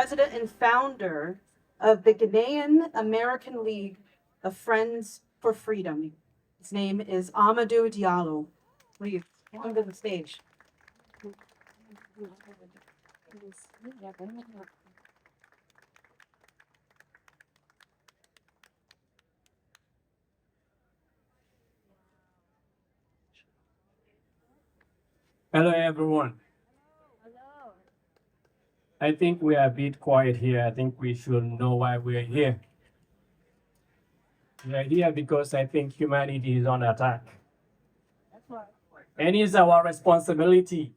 president and founder of the Guinean-American League of Friends for Freedom. His name is Ahmadou Diallo. Please, come to the stage. Hello, everyone. Hello. I think we are a bit quiet here. I think we should know why we are here. We are here because I think humanity is under attack. That's right. And it's our responsibility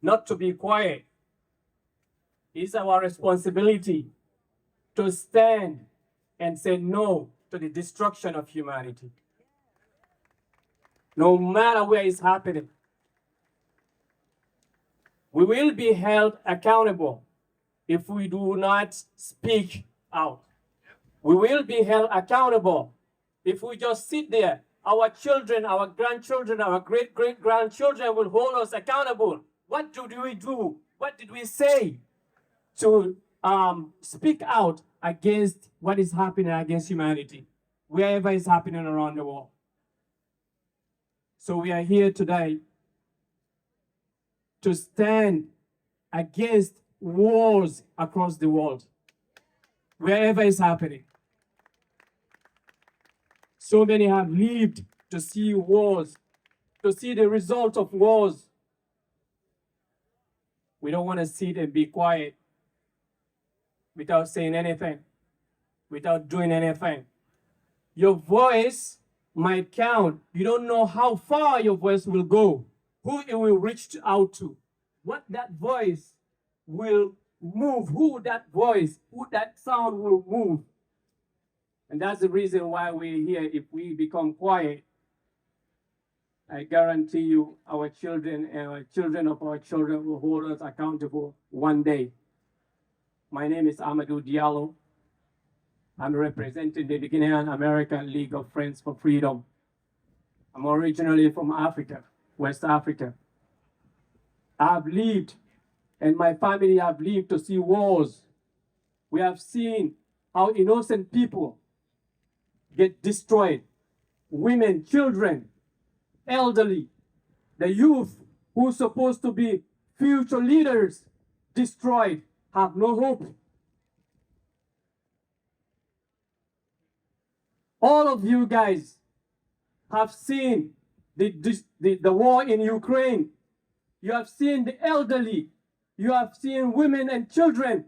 not to be quiet. It's our responsibility to stand and say no to the destruction of humanity. No matter where it's happening. We will be held accountable if we do not speak out. We will be held accountable if we just sit there. Our children, our grandchildren, our great-great-grandchildren will hold us accountable. What did we do? What did we say to speak out against what is happening against humanity, wherever it's happening around the world? So we are here today to stand against wars across the world, wherever it's happening. So many have lived to see wars, to see the result of wars. We don't want to sit and be quiet without saying anything, without doing anything. Your voice might count. You don't know how far your voice will go, who it will reach out to, what that voice will move, who that voice, who that sound will move. And that's the reason why we're here. If we become quiet, I guarantee you our children and our children of our children will hold us accountable one day. My name is Ahmadou Diallo. I'm representing the Guinean-American League of Friends for Freedom. I'm originally from Africa, West Africa. I've lived, and my family have lived to see wars. We have seen how innocent people get destroyed. Women, children, elderly, the youth who are supposed to be future leaders, destroyed, have no hope. All of you guys have seen the war in Ukraine. You have seen the elderly. You have seen women and children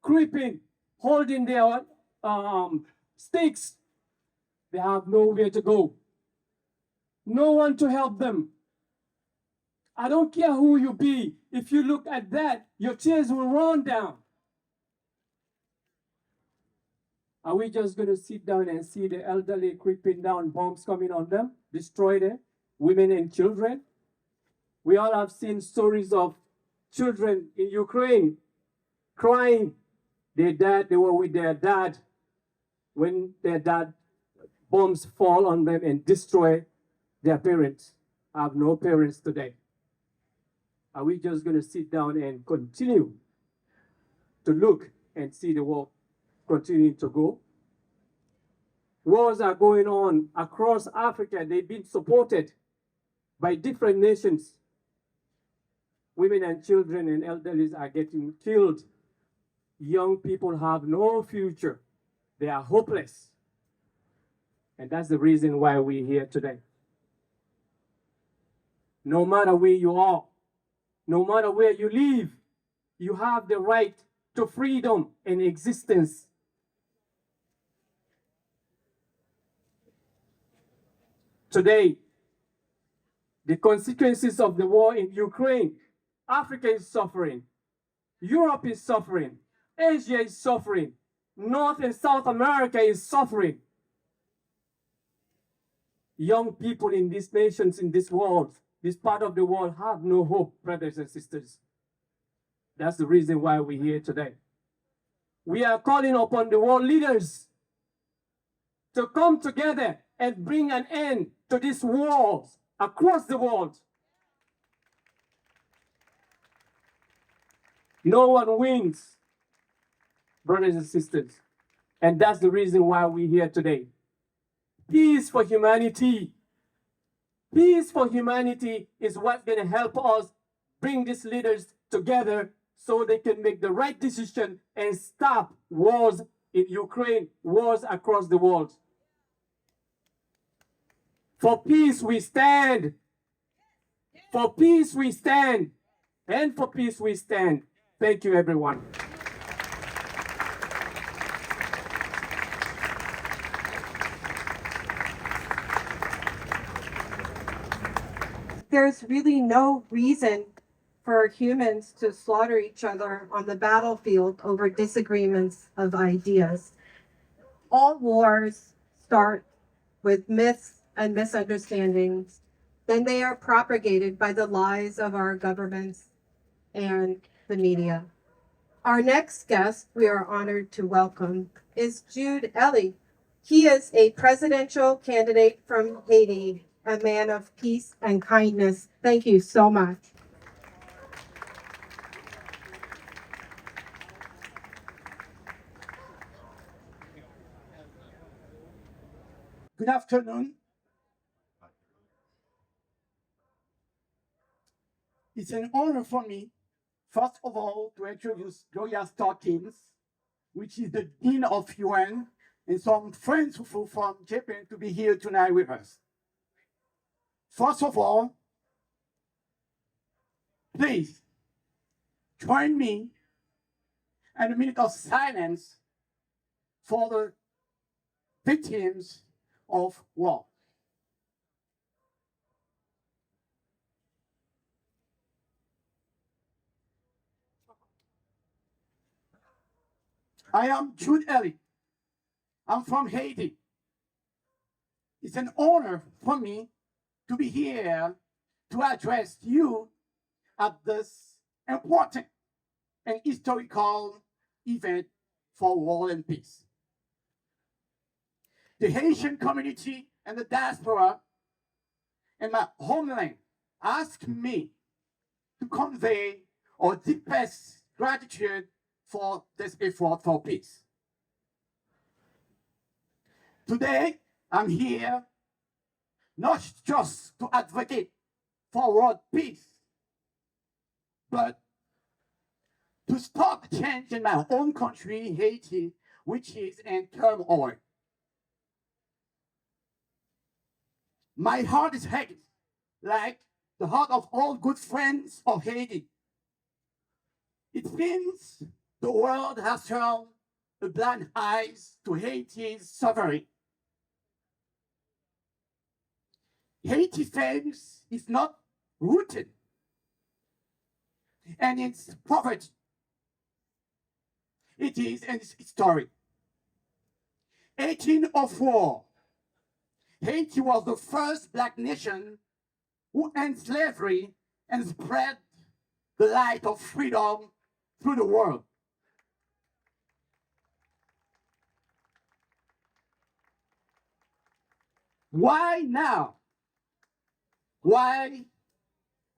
creeping, holding their sticks. They have nowhere to go. No one to help them. I don't care who you be. If you look at that, your tears will run down. Are we just going to sit down and see the elderly creeping down, bombs coming on them, destroy them, women and children? We all have seen stories of children in Ukraine crying. They were with their dad when their dad bombs fall on them and destroy their parents. I have no parents today. Are we just going to sit down and continue to look and see the war continuing to go? Wars are going on across Africa. They've been supported by different nations. Women and children and elderly are getting killed. Young people have no future. They are hopeless. And that's the reason why we're here today. No matter where you are, no matter where you live, you have the right to freedom and existence. Today, the consequences of the war in Ukraine, Africa is suffering, Europe is suffering, Asia is suffering, North and South America is suffering. Young people in these nations, in this world, this part of the world, have no hope, brothers and sisters. That's the reason why we're here today. We are calling upon the world leaders to come together and bring an end to these wars across the world. No one wins. brothers and sisters. And that's the reason why we're here today. Peace for humanity. Peace for humanity is what's going to help us bring these leaders together so they can make the right decision and stop wars in Ukraine, wars across the world. For peace we stand. For peace we stand. And for peace we stand. Thank you, everyone. There's really no reason for humans to slaughter each other on the battlefield over disagreements of ideas. All wars start with myths and misunderstandings. Then they are propagated by the lies of our governments and the media. Our next guest we are honored to welcome is Jude Elie. He is a presidential candidate from Haiti, a man of peace and kindness. Thank you so much. Good afternoon. It's an honor for me, first of all, to introduce Gloria Starkins, which is the Dean of UN, and some friends who flew from Japan to be here tonight with us. First of all, please join me in a minute of silence for the victims of war. I am Jude Elie. I'm from Haiti. It's an honor for me to be here to address you at this important and historical event for war and peace. The Haitian community and the diaspora and my homeland asked me to convey our deepest gratitude for this effort for peace. Today, I'm here not just to advocate for world peace, but to start the change in my own country, Haiti, which is in turmoil. My heart is heavy, like the heart of all good friends of Haiti. It seems the world has turned a blind eye to Haiti's suffering. Haiti's fame is not rooted in its poverty. It is in its history. 1804, Haiti was the first black nation who ended slavery and spread the light of freedom through the world. Why now? Why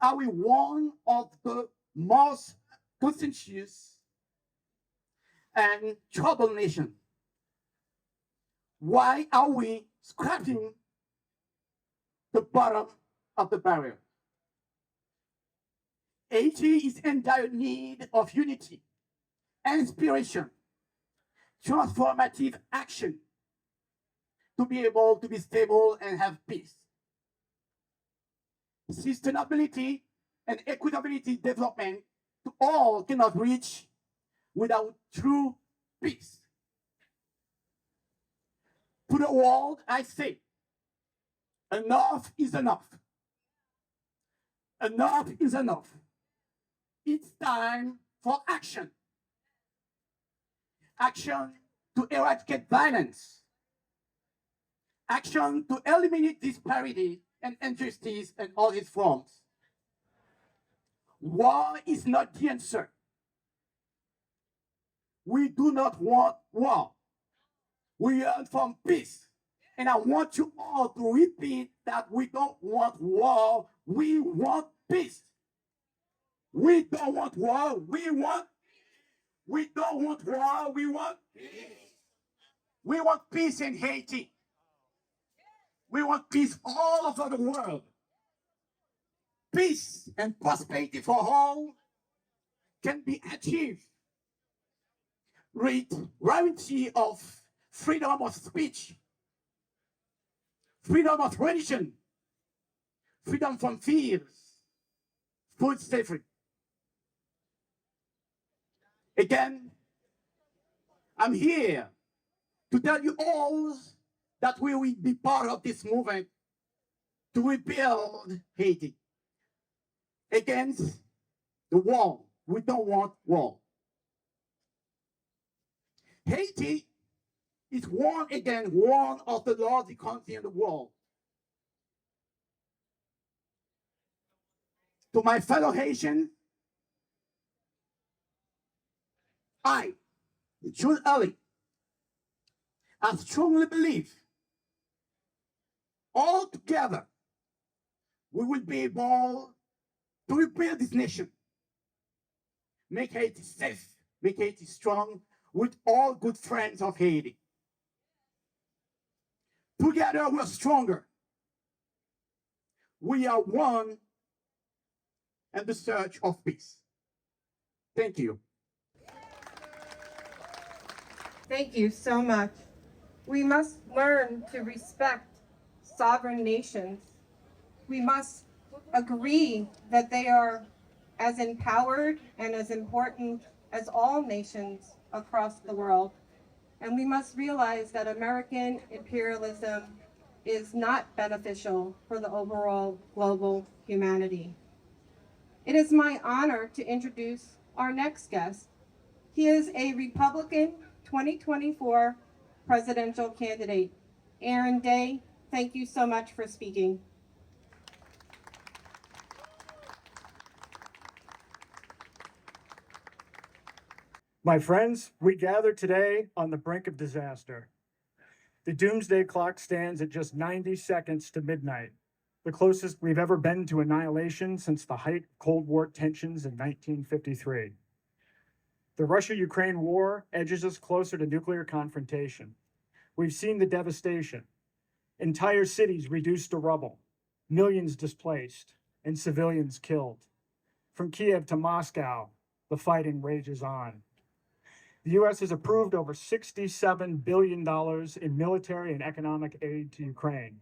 are we one of the most contentious and troubled nations? Why are we scratching the bottom of the barrel? Haiti is in dire need of unity, inspiration, transformative action to be able to be stable and have peace. Sustainability and equitability development to all cannot reach without true peace. To the world, I say, enough is enough. Enough is enough. It's time for action. Action to eradicate violence. Action to eliminate disparity and injustice in all its forms. War is not the answer. We do not want war. We yearn for peace. And I want you all to repeat that we don't want war, we want peace. We don't want war, we want We don't want war, we want peace. We want peace in Haiti. We want peace all over the world. Peace and prosperity for all can be achieved with guarantee of freedom of speech, freedom of religion, freedom from fears, food safety. Again, I'm here to tell you all that we will be part of this movement to rebuild Haiti against the war. We don't want war. Haiti is one of the largest countries in the world. To my fellow Haitians, I, Jude Elie, I strongly believe all together we will be able to rebuild this nation, make Haiti safe, make Haiti strong, with all good friends of Haiti. Together we're stronger. We are one in the search of peace. Thank you. Thank you so much. We must learn to respect sovereign nations. We must agree that they are as empowered and as important as all nations across the world. And we must realize that American imperialism is not beneficial for the overall global humanity. It is my honor to introduce our next guest. He is a Republican 2024 presidential candidate. Aaron Day, thank you so much for speaking. My friends, we gather today on the brink of disaster. The doomsday clock stands at just 90 seconds to midnight, the closest we've ever been to annihilation since the height of Cold War tensions in 1953. The Russia-Ukraine war edges us closer to nuclear confrontation. We've seen the devastation. Entire cities reduced to rubble, millions displaced, and civilians killed. From Kiev to Moscow, the fighting rages on. The U.S. has approved over $67 billion in military and economic aid to Ukraine,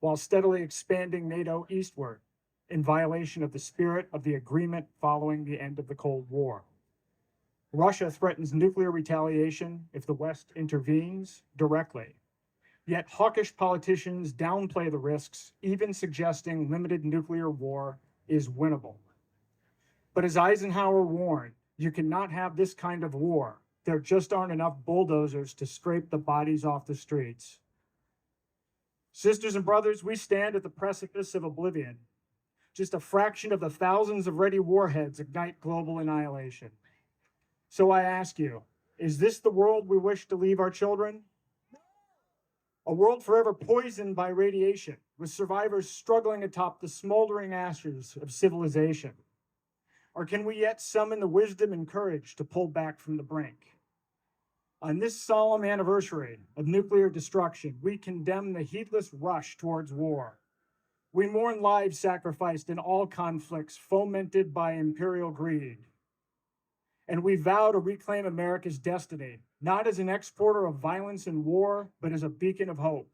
while steadily expanding NATO eastward in violation of the spirit of the agreement following the end of the Cold War. Russia threatens nuclear retaliation if the West intervenes directly. Yet hawkish politicians downplay the risks, even suggesting limited nuclear war is winnable. But as Eisenhower warned, you cannot have this kind of war. There just aren't enough bulldozers to scrape the bodies off the streets. Sisters and brothers, we stand at the precipice of oblivion. Just a fraction of the thousands of ready warheads ignite global annihilation. So I ask you, is this the world we wish to leave our children? A world forever poisoned by radiation, with survivors struggling atop the smoldering ashes of civilization? Or can we yet summon the wisdom and courage to pull back from the brink? On this solemn anniversary of nuclear destruction, we condemn the heedless rush towards war. We mourn lives sacrificed in all conflicts fomented by imperial greed. And we vow to reclaim America's destiny, not as an exporter of violence and war, but as a beacon of hope.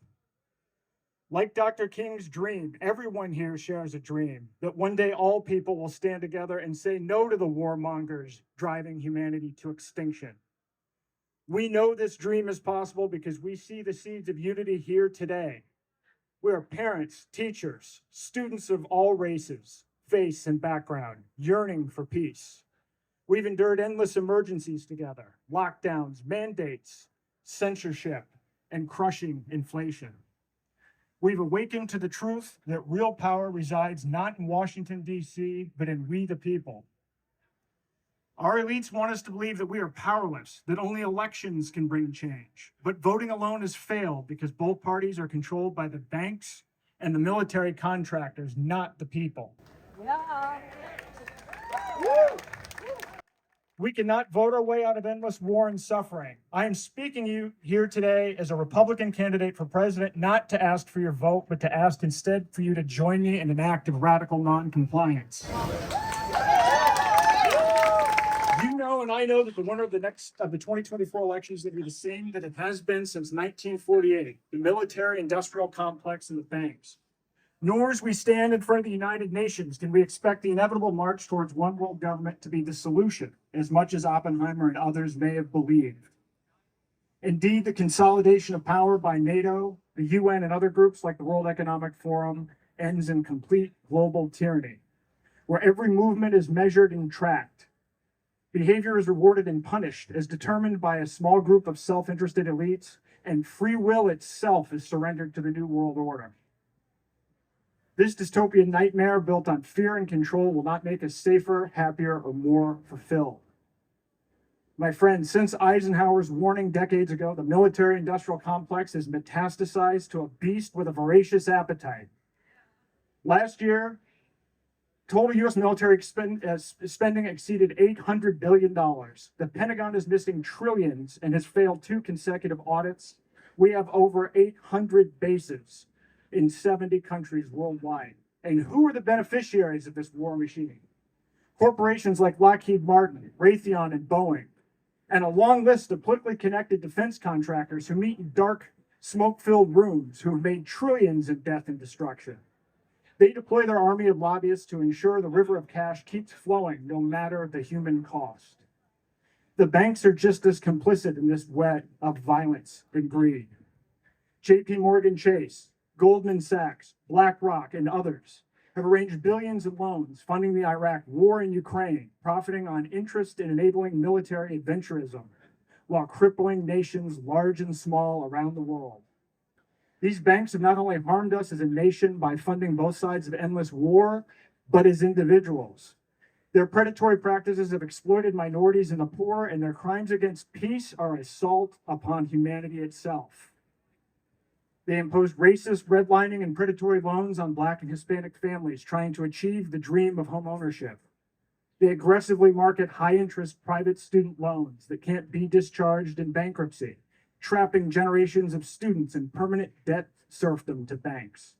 Like Dr. King's dream, everyone here shares a dream that one day all people will stand together and say no to the warmongers driving humanity to extinction. We know this dream is possible because we see the seeds of unity here today. We are parents, teachers, students of all races, faith and background, yearning for peace. We've endured endless emergencies together, lockdowns, mandates, censorship, and crushing inflation. We've awakened to the truth that real power resides not in Washington, D.C., but in we the people. Our elites want us to believe that we are powerless, that only elections can bring change. But voting alone has failed because both parties are controlled by the banks and the military contractors, not the people. Yeah. We cannot vote our way out of endless war and suffering. I am speaking to you here today as a Republican candidate for president, not to ask for your vote, but to ask instead for you to join me in an act of radical noncompliance. You know, and I know that the winner of the 2024 election is going to be the same that it has been since 1948, the military-industrial complex and the banks. Nor as we stand in front of the United Nations can we expect the inevitable march towards one world government to be the solution, as much as Oppenheimer and others may have believed. Indeed, the consolidation of power by NATO, the UN, and other groups like the World Economic Forum ends in complete global tyranny, where every movement is measured and tracked. Behavior is rewarded and punished as determined by a small group of self-interested elites, and free will itself is surrendered to the New World Order. This dystopian nightmare built on fear and control will not make us safer, happier, or more fulfilled. My friends, since Eisenhower's warning decades ago, the military-industrial complex has metastasized to a beast with a voracious appetite. Last year, total U.S. military spending exceeded $800 billion. The Pentagon is missing trillions and has failed 2 consecutive audits. We have over 800 bases in 70 countries worldwide. And who are the beneficiaries of this war machine? Corporations like Lockheed Martin, Raytheon, and Boeing, and a long list of politically connected defense contractors who meet in dark, smoke-filled rooms who have made trillions in death and destruction. They deploy their army of lobbyists to ensure the river of cash keeps flowing no matter the human cost. The banks are just as complicit in this web of violence and greed. J.P. Morgan Chase, Goldman Sachs, BlackRock, and others have arranged billions in loans funding the Iraq war in Ukraine, profiting on interest in enabling military adventurism while crippling nations large and small around the world. These banks have not only harmed us as a nation by funding both sides of endless war, but as individuals. Their predatory practices have exploited minorities and the poor, and their crimes against peace are an assault upon humanity itself. They imposed racist redlining and predatory loans on Black and Hispanic families trying to achieve the dream of home ownership. They aggressively market high-interest private student loans that can't be discharged in bankruptcy, trapping generations of students in permanent debt serfdom to banks.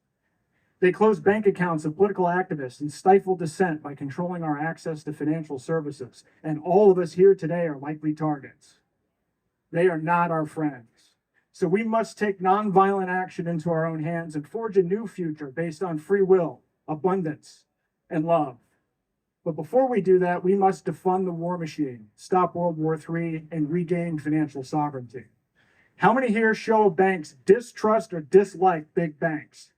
They close bank accounts of political activists and stifle dissent by controlling our access to financial services. And all of us here today are likely targets. They are not our friends. So we must take nonviolent action into our own hands and forge a new future based on free will, abundance, and love. But before we do that, we must defund the war machine, stop World War III, and regain financial sovereignty. How many here show banks distrust or dislike big banks?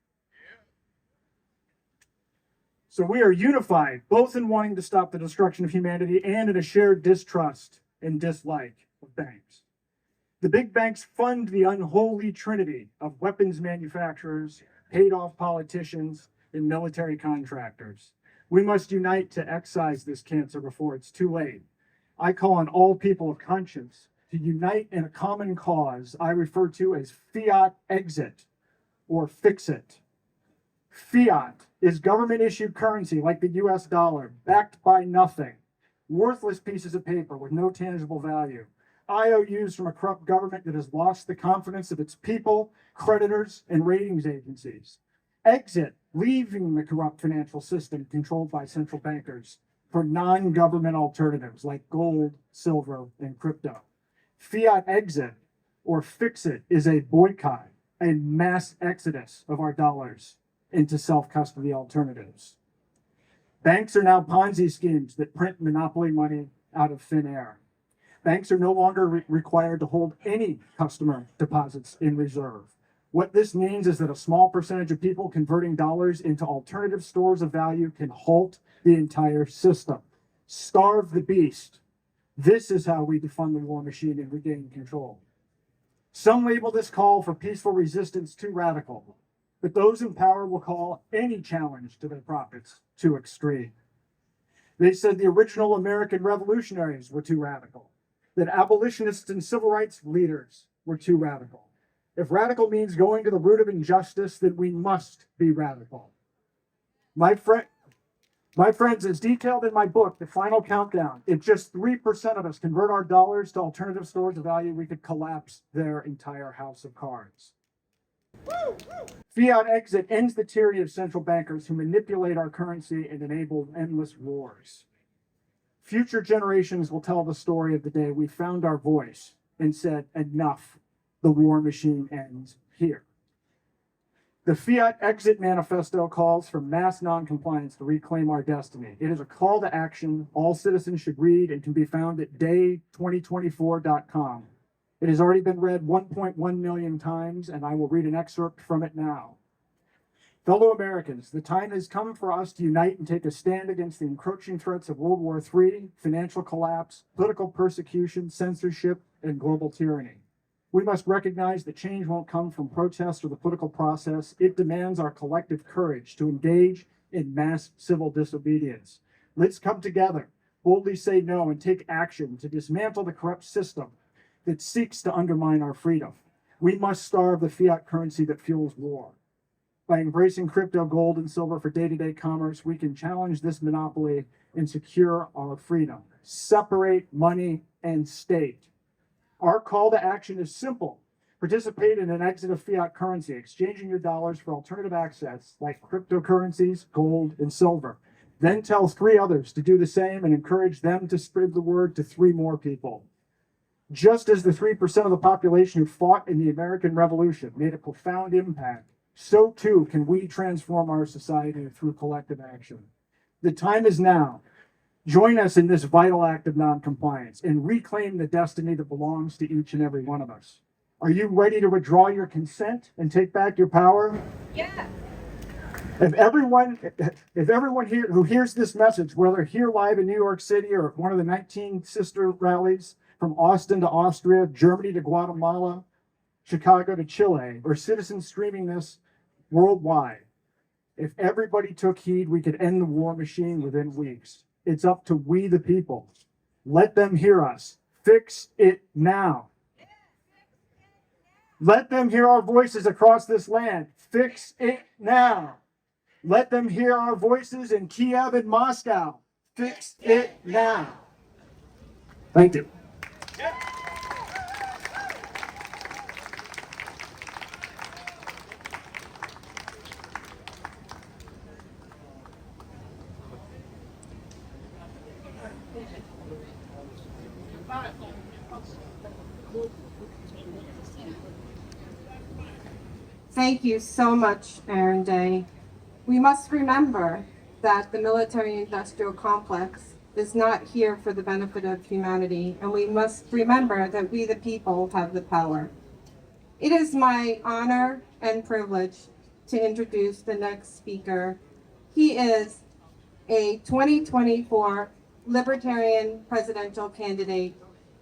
So we are unified, both in wanting to stop the destruction of humanity and in a shared distrust and dislike of banks. The big banks fund the unholy trinity of weapons manufacturers, paid-off politicians, and military contractors. We must unite to excise this cancer before it's too late. I call on all people of conscience to unite in a common cause I refer to as fiat exit or fix it. Fiat is government-issued currency like the US dollar, backed by nothing, worthless pieces of paper with no tangible value. IOUs from a corrupt government that has lost the confidence of its people, creditors, and ratings agencies. Exit, leaving the corrupt financial system controlled by central bankers for non-government alternatives like gold, silver, and crypto. Fiat exit, or fix it, is a boycott, a mass exodus of our dollars into self-custody alternatives. Banks are now Ponzi schemes that print monopoly money out of thin air. Banks are no longer required to hold any customer deposits in reserve. What this means is that a small percentage of people converting dollars into alternative stores of value can halt the entire system. Starve the beast. This is how we defund the war machine and regain control. Some label this call for peaceful resistance too radical, but those in power will call any challenge to their profits too extreme. They said the original American revolutionaries were too radical, that abolitionists and civil rights leaders were too radical. If radical means going to the root of injustice, then we must be radical. My My friends, as detailed in my book, The Final Countdown, if just 3% of us convert our dollars to alternative stores of value, we could collapse their entire house of cards. Fiat exit ends the tyranny of central bankers who manipulate our currency and enable endless wars. Future generations will tell the story of the day we found our voice and said, enough, the war machine ends here. The Fiat Exit Manifesto calls for mass noncompliance to reclaim our destiny. It is a call to action all citizens should read and can be found at day2024.com. It has already been read 1.1 million times, and I will read an excerpt from it now. Fellow Americans, the time has come for us to unite and take a stand against the encroaching threats of World War III, financial collapse, political persecution, censorship, and global tyranny. We must recognize that change won't come from protest or the political process. It demands our collective courage to engage in mass civil disobedience. Let's come together, boldly say no, and take action to dismantle the corrupt system that seeks to undermine our freedom. We must starve the fiat currency that fuels war. By embracing crypto, gold, and silver for day-to-day commerce, we can challenge this monopoly and secure our freedom. Separate money and state. Our call to action is simple. Participate in an exit of fiat currency, exchanging your dollars for alternative assets like cryptocurrencies, gold, and silver. Then tell 3 others to do the same and encourage them to spread the word to 3 more people. Just as the 3% of the population who fought in the American Revolution made a profound impact, so too can we transform our society through collective action. The time is now. Join us in this vital act of noncompliance and reclaim the destiny that belongs to each and every one of us. Are you ready to withdraw your consent and take back your power? Yeah. If everyone here who hears this message, whether here live in New York City or one of the 19 sister rallies from Austin to Austria, Germany to Guatemala, Chicago to Chile, or citizens streaming this worldwide, if everybody took heed, we could end the war machine within weeks. It's up to we the people. Let them hear us. Fix it now. Let them hear our voices across this land. Fix it now. Let them hear our voices in Kiev and Moscow. Fix it now. Thank you. Thank you so much, Aaron Day. We must remember that the military-industrial complex is not here for the benefit of humanity, and we must remember that we the people have the power. It is my honor and privilege to introduce the next speaker. He is a 2024 Libertarian presidential candidate,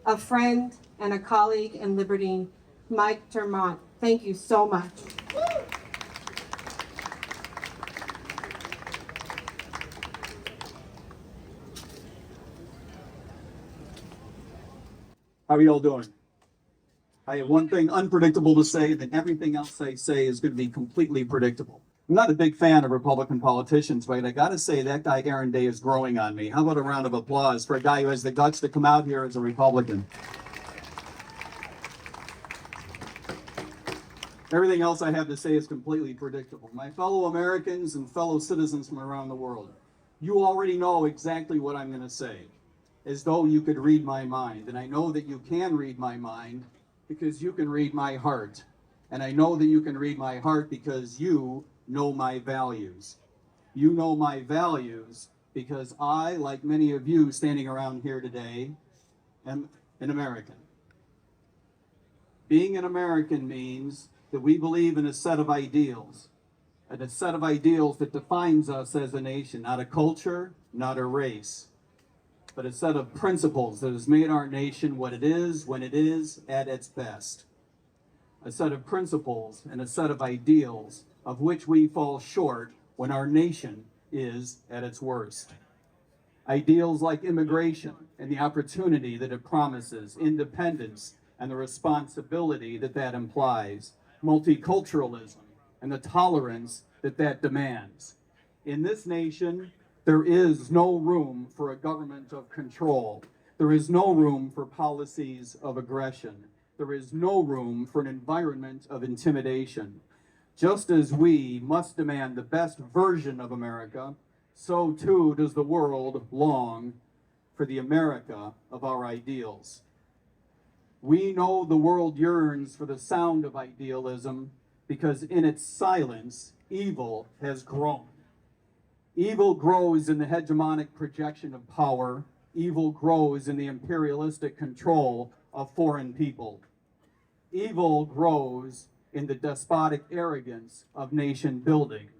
a friend and a colleague in liberty, Maat. Thank you so much. How are you all doing? I have one thing unpredictable to say, then everything else I say is going to be completely predictable. I'm not a big fan of Republican politicians, but I got to say that guy Aaron Day is growing on me. How about a round of applause for a guy who has the guts to come out here as a Republican? Everything else I have to say is completely predictable. My fellow Americans and fellow citizens from around the world, you already know exactly what I'm going to say, as though you could read my mind. And I know that you can read my mind because you can read my heart. And I know that you can read my heart because you know my values. You know my values because I, like many of you standing around here today, am an American. Being an American means that we believe in a set of ideals, and a set of ideals that defines us as a nation, not a culture, not a race, but a set of principles that has made our nation what it is when it is at its best. A set of principles and a set of ideals of which we fall short when our nation is at its worst. Ideals like immigration and the opportunity that it promises, independence and the responsibility that that implies, multiculturalism and the tolerance that that demands. In this nation, There is no room for a government of control. There is no room for policies of aggression. There is no room for an environment of intimidation. Just as we must demand the best version of America, so too does the world long for the America of our ideals. We know the world yearns for the sound of idealism because in its silence, evil has grown. Evil grows in the hegemonic projection of power. Evil grows in the imperialistic control of foreign people. Evil grows in the despotic arrogance of nation building.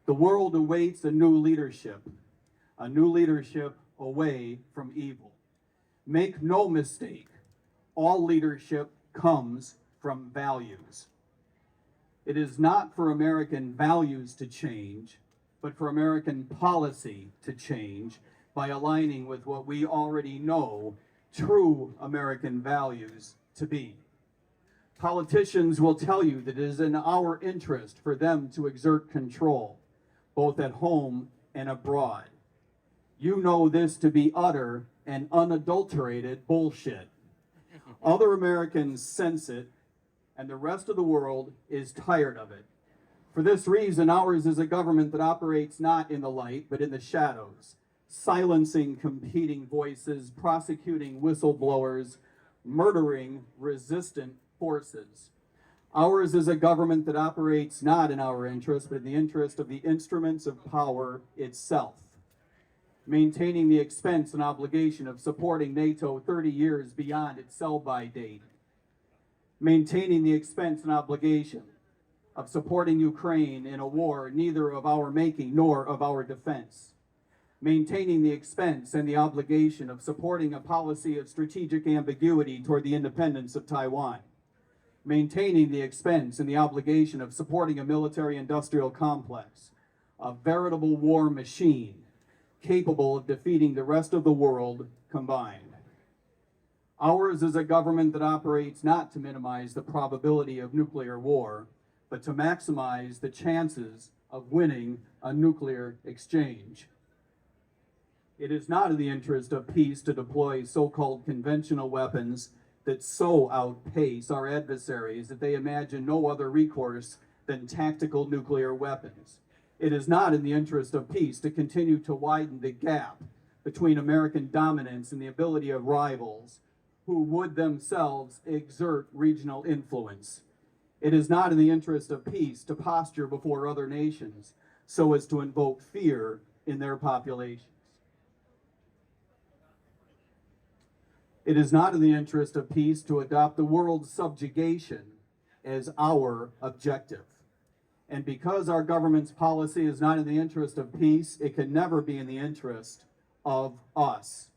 The world awaits a new leadership away from evil. Make no mistake, all leadership comes from values. It is not for American values to change, but for American policy to change by aligning with what we already know true American values to be. Politicians will tell you that it is in our interest for them to exert control, both at home and abroad. You know this to be utter and unadulterated bullshit. Other Americans sense it, and the rest of the world is tired of it. For this reason, ours is a government that operates not in the light, but in the shadows, silencing competing voices, prosecuting whistleblowers, murdering resistant forces. Ours is a government that operates not in our interest, but in the interest of the instruments of power itself, maintaining the expense and obligation of supporting NATO 30 years beyond its sell-by date, maintaining the expense and obligation of supporting Ukraine in a war neither of our making nor of our defense, maintaining the expense and the obligation of supporting a policy of strategic ambiguity toward the independence of Taiwan, maintaining the expense and the obligation of supporting a military-industrial complex, a veritable war machine capable of defeating the rest of the world combined. Ours is a government that operates not to minimize the probability of nuclear war, but to maximize the chances of winning a nuclear exchange. It is not in the interest of peace to deploy so-called conventional weapons that so outpace our adversaries that they imagine no other recourse than tactical nuclear weapons. It is not in the interest of peace to continue to widen the gap between American dominance and the ability of rivals who would themselves exert regional influence. It is not in the interest of peace to posture before other nations so as to invoke fear in their populations. It is not in the interest of peace to adopt the world's subjugation as our objective. And because our government's policy is not in the interest of peace, it can never be in the interest of us.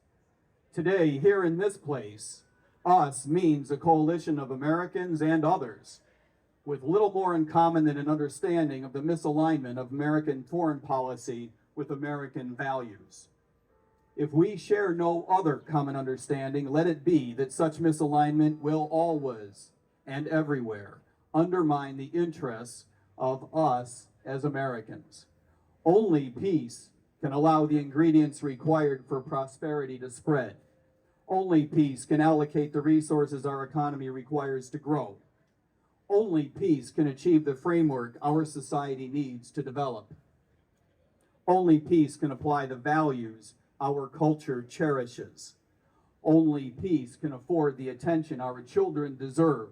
Today, here in this place, us means a coalition of Americans and others with little more in common than an understanding of the misalignment of American foreign policy with American values. If we share no other common understanding, let it be that such misalignment will always and everywhere undermine the interests of us as Americans. Only peace can allow the ingredients required for prosperity to spread. Only peace can allocate the resources our economy requires to grow. Only peace can achieve the framework our society needs to develop. Only peace can apply the values our culture cherishes. Only peace can afford the attention our children deserve.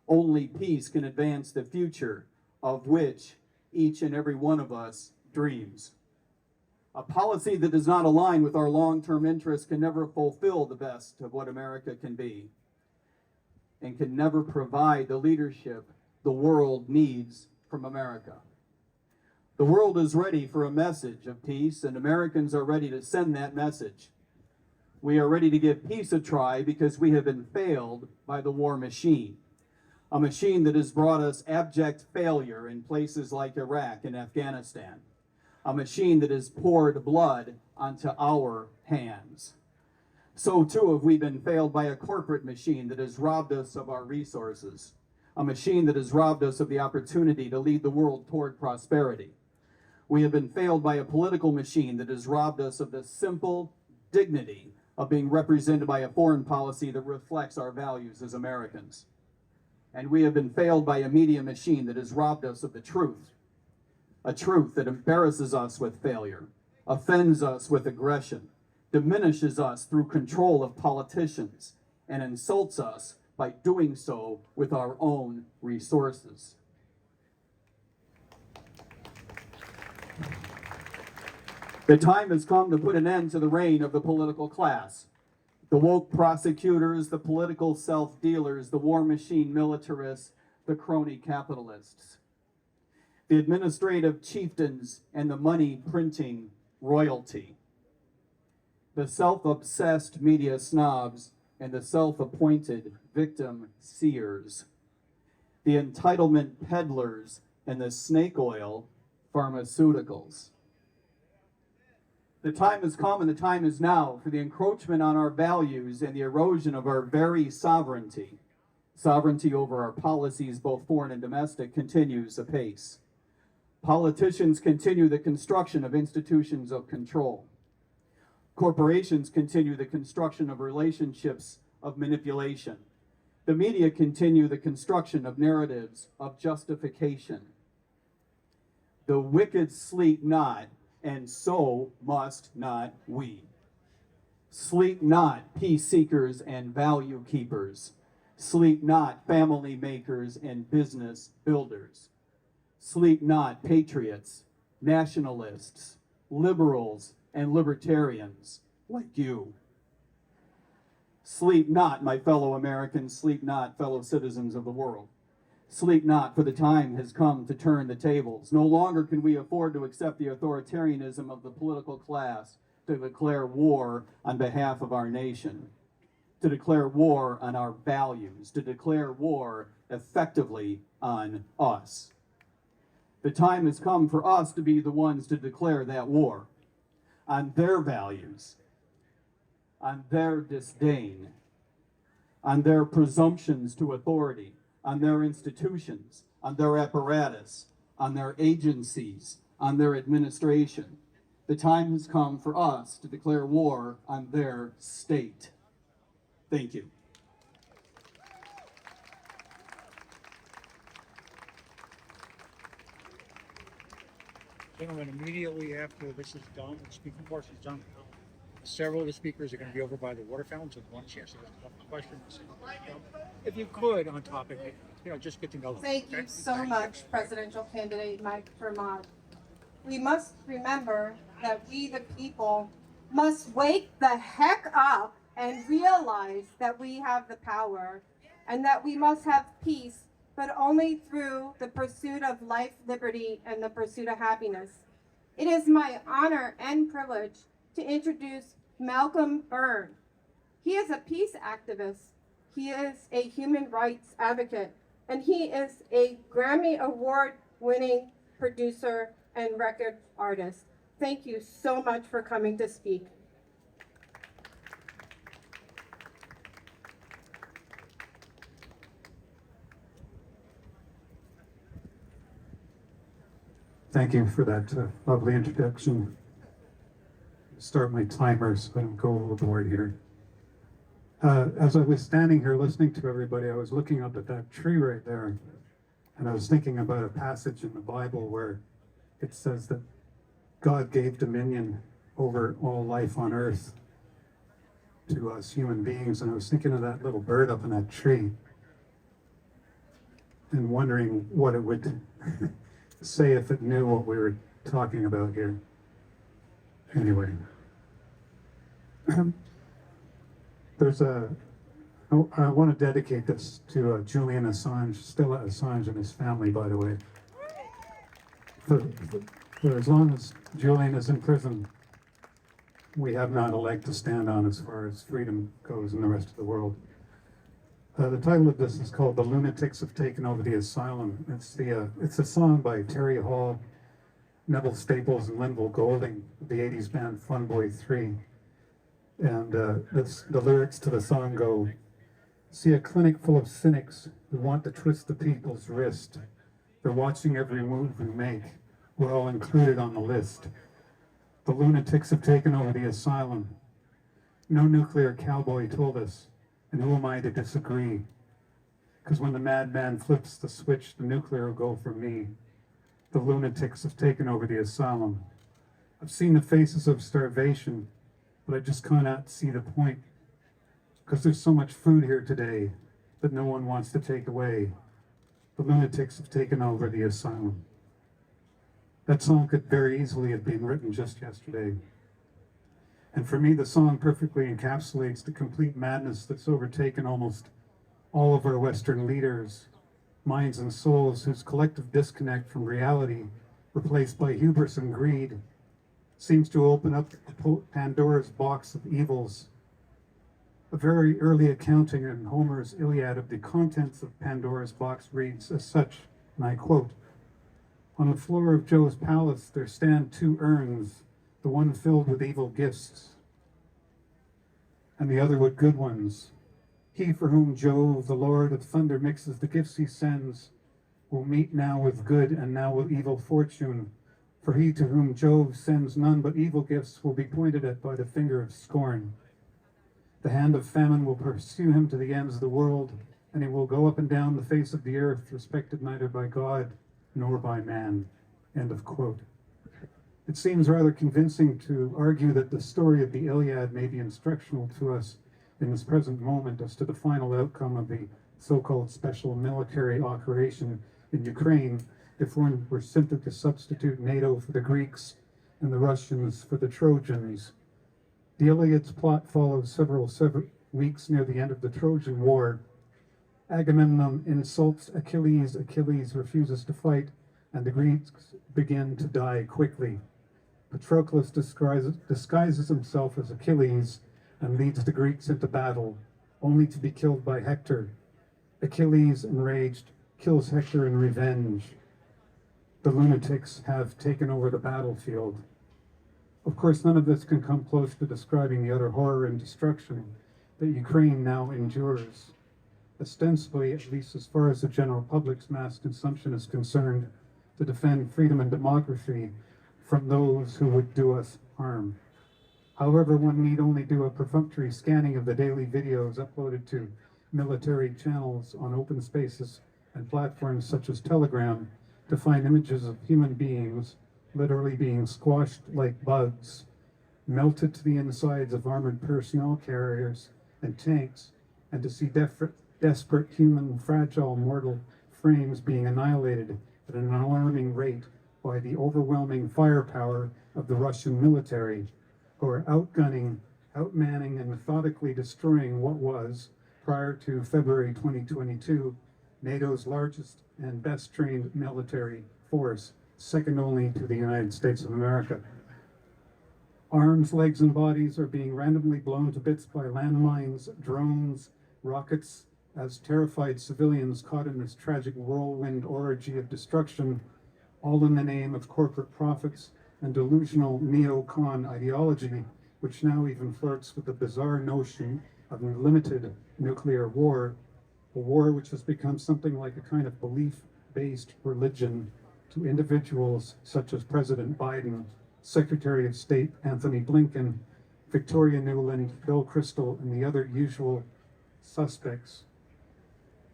Only peace can advance the future of which each and every one of us dreams. A policy that does not align with our long-term interests can never fulfill the best of what America can be, and can never provide the leadership the world needs from America. The world is ready for a message of peace, and Americans are ready to send that message. We are ready to give peace a try because we have been failed by the war machine, a machine that has brought us abject failure in places like Iraq and Afghanistan, a machine that has poured blood onto our hands. So too have we been failed by a corporate machine that has robbed us of our resources, a machine that has robbed us of the opportunity to lead the world toward prosperity. We have been failed by a political machine that has robbed us of the simple dignity of being represented by a foreign policy that reflects our values as Americans. And we have been failed by a media machine that has robbed us of the truth, a truth that embarrasses us with failure, offends us with aggression, diminishes us through control of politicians, and insults us by doing so with our own resources. The time has come to put an end to the reign of the political class. The woke prosecutors, the political self-dealers, the war machine militarists, the crony capitalists, the administrative chieftains, and the money-printing royalty, the self-obsessed media snobs, and the self-appointed victim seers, the entitlement peddlers, and the snake oil pharmaceuticals. The time has come and the time is now for the encroachment on our values and the erosion of our very sovereignty. Sovereignty over our policies, both foreign and domestic, continues apace. Politicians continue the construction of institutions of control. Corporations continue the construction of relationships of manipulation. The media continue the construction of narratives of justification. The wicked sleep not, and so must not we. Sleep not, peace seekers and value keepers. Sleep not, family makers and business builders. Sleep not, patriots, nationalists, liberals, and libertarians like you. Sleep not, my fellow Americans, sleep not, fellow citizens of the world. Sleep not, for the time has come to turn the tables. No longer can we afford to accept the authoritarianism of the political class to declare war on behalf of our nation, to declare war on our values, to declare war effectively on us. The time has come for us to be the ones to declare that war on their values, on their disdain, on their presumptions to authority, on their institutions, on their apparatus, on their agencies, on their administration. The time has come for us to declare war on their state. Thank you. Gentlemen, immediately after this is done, the speaking portion is done, several of the speakers are going to be over by the water fountain, so if you want a chance to ask a couple questions, if you could, on topic, just get to know them. Thank you so much, presidential candidate Mike Vermont. We must remember that we, the people, must wake the heck up and realize that we have the power and that we must have peace, but only through the pursuit of life, liberty, and the pursuit of happiness. It is my honor and privilege to introduce Malcolm Byrne. He is a peace activist. He is a human rights advocate, and he is a Grammy Award-winning producer and record artist. Thank you so much for coming to speak. Thank you for that lovely introduction. Start my timer so I don't go overboard here. As I was standing here listening to everybody, I was looking up at that tree right there, and I was thinking about a passage in the Bible where it says that God gave dominion over all life on earth to us human beings, and I was thinking of that little bird up in that tree and wondering what it would say if it knew what we were talking about here. Anyway, I want to dedicate this to Julian Assange, still Assange and his family, by the way. For as long as Julian is in prison, we have not a leg to stand on as far as freedom goes in the rest of the world. The title of this is called "The Lunatics Have Taken Over the Asylum." It's a song by Terry Hall, Neville Staples, and Linville Golding, the 80s band Fun Boy 3. And the lyrics to the song go, "See a clinic full of cynics who want to twist the people's wrist. They're watching every move we make, were all included on the list. The lunatics have taken over the asylum. No nuclear cowboy told us, and who am I to disagree? Because when the madman flips the switch, the nuclear will go for me. The lunatics have taken over the asylum. I've seen the faces of starvation, but I just cannot see the point. Because there's so much food here today that no one wants to take away. The lunatics have taken over the asylum. That song could very easily have been written just yesterday. And for me, the song perfectly encapsulates the complete madness that's overtaken almost all of our Western leaders, minds and souls whose collective disconnect from reality, replaced by hubris and greed, seems to open up Pandora's box of evils. A very early accounting in Homer's Iliad of the contents of Pandora's box reads as such, and I quote, "On the floor of Jove's palace there stand two urns, the one filled with evil gifts, and the other with good ones. He for whom Jove, the Lord of thunder, mixes the gifts he sends, will meet now with good and now with evil fortune. For he to whom Jove sends none but evil gifts will be pointed at by the finger of scorn. The hand of famine will pursue him to the ends of the world, and he will go up and down the face of the earth, respected neither by God nor by man." End of quote. It seems rather convincing to argue that the story of the Iliad may be instructional to us in this present moment as to the final outcome of the so-called special military operation in Ukraine, if one were simply to substitute NATO for the Greeks and the Russians for the Trojans. The Iliad's plot follows several weeks near the end of the Trojan War. Agamemnon insults Achilles, Achilles refuses to fight, and the Greeks begin to die quickly. Patroclus disguises himself as Achilles and leads the Greeks into battle, only to be killed by Hector. Achilles, enraged, kills Hector in revenge. The lunatics have taken over the battlefield. Of course, none of this can come close to describing the utter horror and destruction that Ukraine now endures. Ostensibly, at least as far as the general public's mass consumption is concerned, to defend freedom and democracy from those who would do us harm. However, one need only do a perfunctory scanning of the daily videos uploaded to military channels on open spaces and platforms such as Telegram to find images of human beings literally being squashed like bugs, melted to the insides of armored personnel carriers and tanks, and to see desperate human, fragile, mortal frames being annihilated at an alarming rate by the overwhelming firepower of the Russian military, who are outgunning, outmanning, and methodically destroying what was, prior to February 2022, NATO's largest and best trained military force, second only to the United States of America. Arms, legs, and bodies are being randomly blown to bits by landmines, drones, rockets, as terrified civilians caught in this tragic whirlwind orgy of destruction, all in the name of corporate profits and delusional neocon ideology, which now even flirts with the bizarre notion of unlimited nuclear war, a war which has become something like a kind of belief-based religion to individuals such as President Biden, Secretary of State Anthony Blinken, Victoria Nuland, Bill Kristol, and the other usual suspects.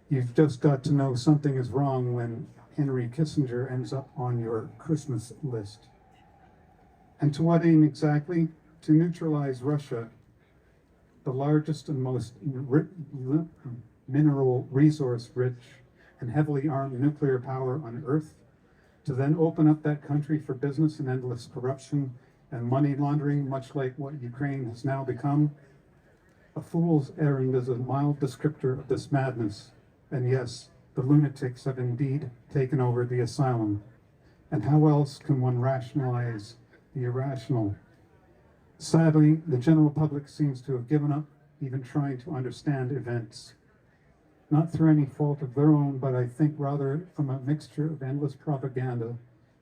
You've just got to know something is wrong when Henry Kissinger ends up on your Christmas list. And to what aim exactly? To neutralize Russia, the largest and most mineral resource rich and heavily armed nuclear power on Earth, to then open up that country for business and endless corruption and money laundering, much like what Ukraine has now become. A fool's errand is a mild descriptor of this madness. And yes, the lunatics have indeed taken over the asylum. And how else can one rationalize the irrational? Sadly, the general public seems to have given up even trying to understand events. Not through any fault of their own, but I think rather from a mixture of endless propaganda,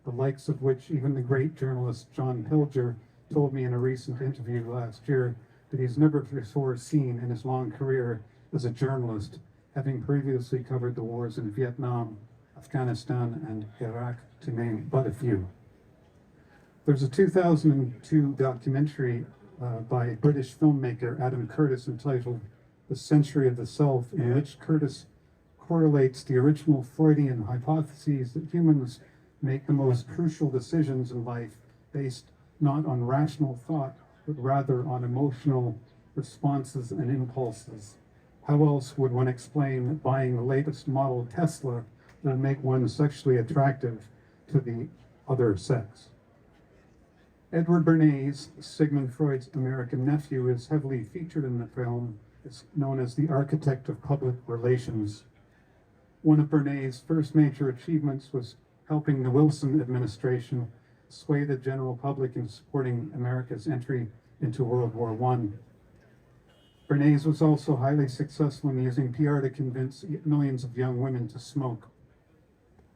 the likes of which even the great journalist John Pilger told me in a recent interview last year that he's never before seen in his long career as a journalist, having previously covered the wars in Vietnam, Afghanistan, and Iraq, to name but a few. There's a 2002 documentary by British filmmaker Adam Curtis entitled The Century of the Self, in which Curtis correlates the original Freudian hypotheses that humans make the most crucial decisions in life based not on rational thought, but rather on emotional responses and impulses. How else would one explain that buying the latest model Tesla will make one sexually attractive to the other sex? Edward Bernays, Sigmund Freud's American nephew, is heavily featured in the film. It's known as the architect of public relations. One of Bernays' first major achievements was helping the Wilson administration sway the general public in supporting America's entry into World War I. Bernays was also highly successful in using PR to convince millions of young women to smoke,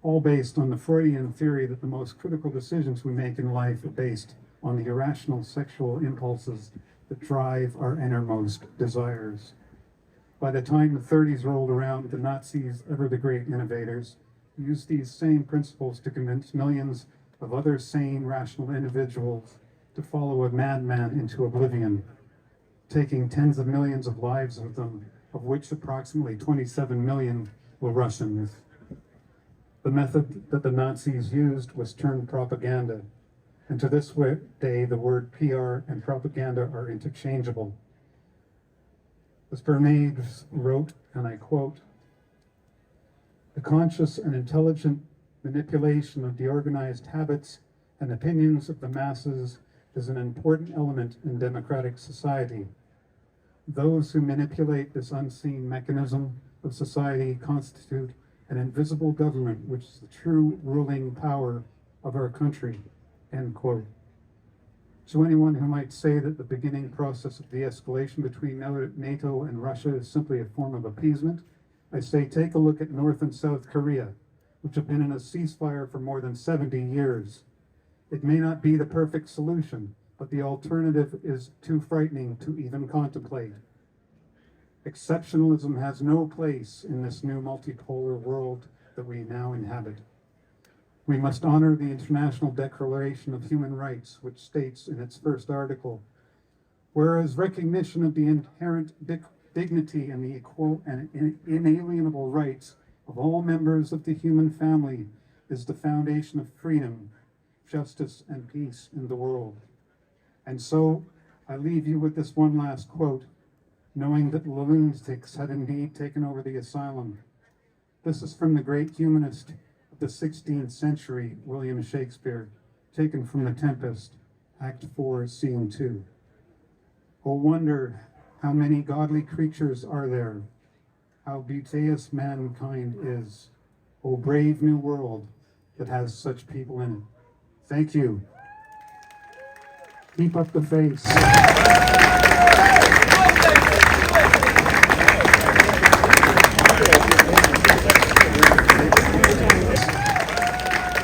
all based on the Freudian theory that the most critical decisions we make in life are based on the irrational sexual impulses that drive our innermost desires. By the time the 30s rolled around, the Nazis, ever the great innovators, used these same principles to convince millions of other sane, rational individuals to follow a madman into oblivion, taking tens of millions of lives with them, of which approximately 27 million were Russians. The method that the Nazis used was termed propaganda, and to this day the word PR and propaganda are interchangeable. As Bernays wrote, and I quote, "The conscious and intelligent manipulation of the organized habits and opinions of the masses is an important element in democratic society. Those who manipulate this unseen mechanism of society constitute an invisible government, which is the true ruling power of our country," end quote. So anyone who might say that the beginning process of de-escalation between NATO and Russia is simply a form of appeasement, I say take a look at North and South Korea, which have been in a ceasefire for more than 70 years. It may not be the perfect solution, but the alternative is too frightening to even contemplate. Exceptionalism has no place in this new multipolar world that we now inhabit. We must honor the International Declaration of Human Rights, which states in its first article, "Whereas recognition of the inherent dignity and the equal and inalienable rights of all members of the human family is the foundation of freedom, justice, and peace in the world." And so I leave you with this one last quote, knowing that the lunatics had indeed taken over the asylum. This is from the great humanist of the 16th century, William Shakespeare, taken from The Tempest, Act 4, Scene 2. "Oh, wonder how many godly creatures are there, how beauteous mankind is. Oh, brave new world that has such people in it." Thank you. Keep up the face.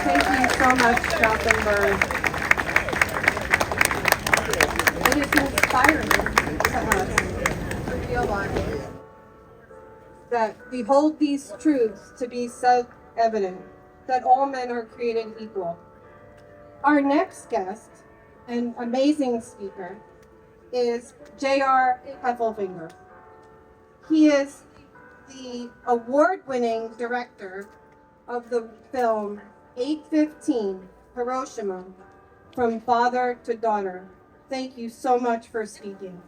Thank you so much, Gothenburg. It is inspiring to us to realize that we hold these truths to be self-evident, that all men are created equal. Our next guest, an amazing speaker, is J.R. Heffelfinger. He is the award-winning director of the film 815 Hiroshima, From Father to Daughter. Thank you so much for speaking.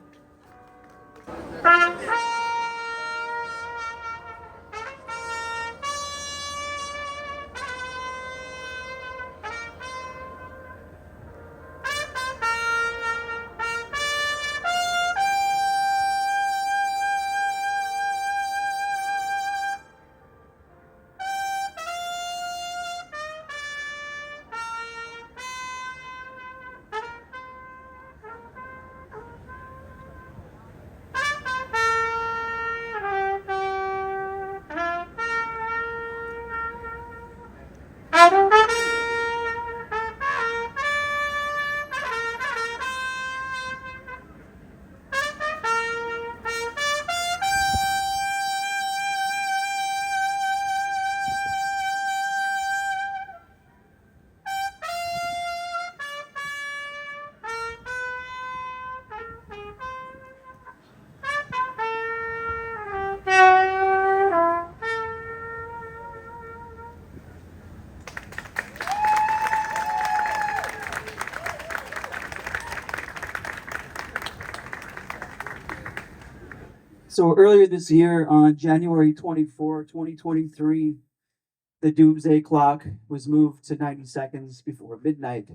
So earlier this year, on January 24, 2023, the doomsday clock was moved to 90 seconds before midnight.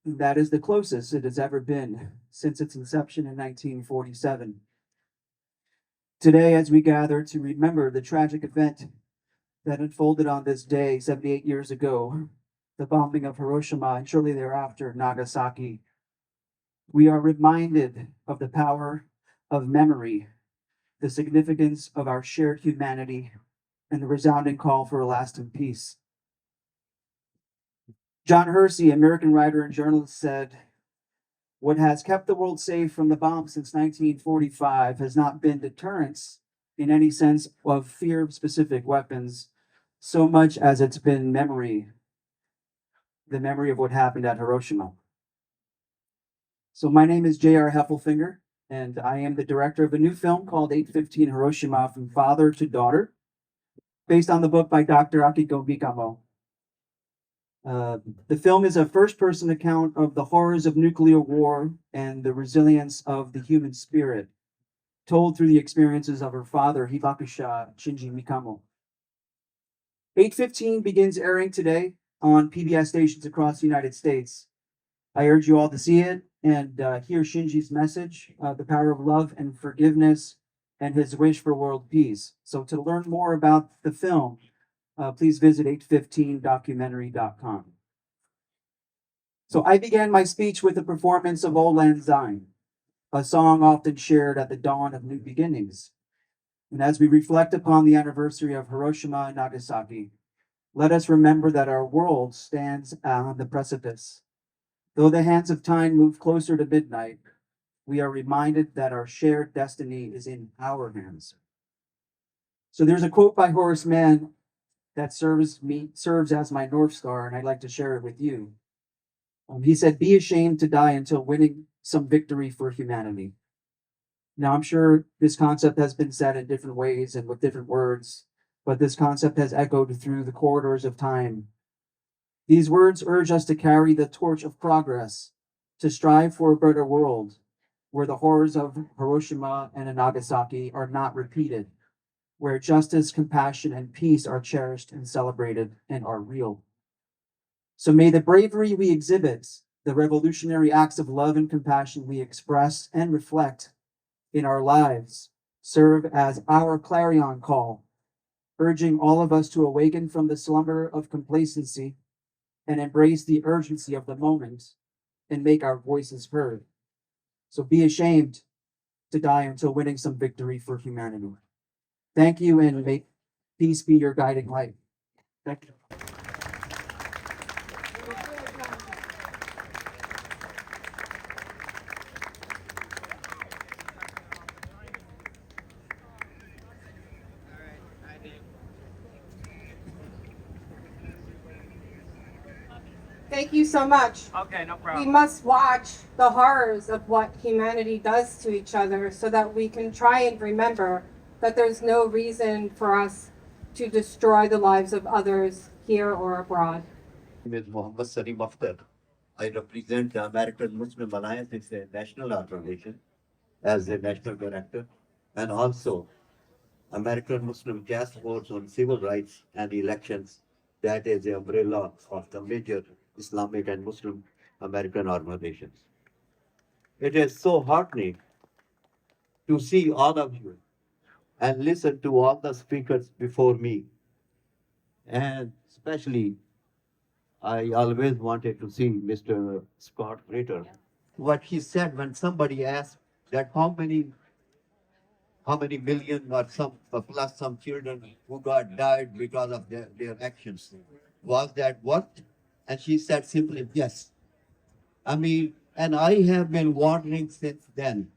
That is the closest it has ever been since its inception in 1947. Today, as we gather to remember the tragic event that unfolded on this day 78 years ago, the bombing of Hiroshima and shortly thereafter Nagasaki, we are reminded of the power of memory, the significance of our shared humanity, and the resounding call for a lasting peace. John Hersey, American writer and journalist, said, "What has kept the world safe from the bomb since 1945 has not been deterrence in any sense of fear of specific weapons, so much as it's been memory, the memory of what happened at Hiroshima." So my name is J.R. Heffelfinger, and I am the director of a new film called 815 Hiroshima, From Father to Daughter, based on the book by Dr. Akiko Mikamo. The film is a first-person account of the horrors of nuclear war and the resilience of the human spirit, told through the experiences of her father, Hibakusha Shinji Mikamo. 815 begins airing today on PBS stations across the United States. I urge you all to see it and hear Shinji's message, the power of love and forgiveness, and his wish for world peace. So to learn more about the film, please visit 815documentary.com. So I began my speech with a performance of Old Lang Syne, a song often shared at the dawn of new beginnings. And as we reflect upon the anniversary of Hiroshima and Nagasaki, let us remember that our world stands on the precipice. Though the hands of time move closer to midnight, we are reminded that our shared destiny is in our hands. So there's a quote by Horace Mann that serves as my North Star, and I'd like to share it with you. He said, "Be ashamed to die until winning some victory for humanity." Now, I'm sure this concept has been said in different ways and with different words, but this concept has echoed through the corridors of time. These words urge us to carry the torch of progress, to strive for a better world, where the horrors of Hiroshima and Nagasaki are not repeated, where justice, compassion, and peace are cherished and celebrated and are real. So may the bravery we exhibit, the revolutionary acts of love and compassion we express and reflect in our lives, serve as our clarion call, urging all of us to awaken from the slumber of complacency and embrace the urgency of the moment and make our voices heard. So be ashamed to die until winning some victory for humanity. Thank you, and may peace be your guiding light. Thank you. Thank you so much. Okay, no We problem. must watch the horrors of what humanity does to each other so that we can try and remember that there's no reason for us to destroy the lives of others here or abroad. My name is Mohammed Salim Akhtar. I represent the American Muslim Alliance. It's a national organization as a national director, and also American Muslim Task Force on Civil Rights and Elections. That is the umbrella of the major Islamic and Muslim American organizations. It is so heartening to see all of you and listen to all the speakers before me. And especially, I always wanted to see Mr. Scott Ritter. What he said when somebody asked that how many million or some plus some children who died because of their actions. Was that worth? And she said simply, yes. I mean, and I have been wondering since then,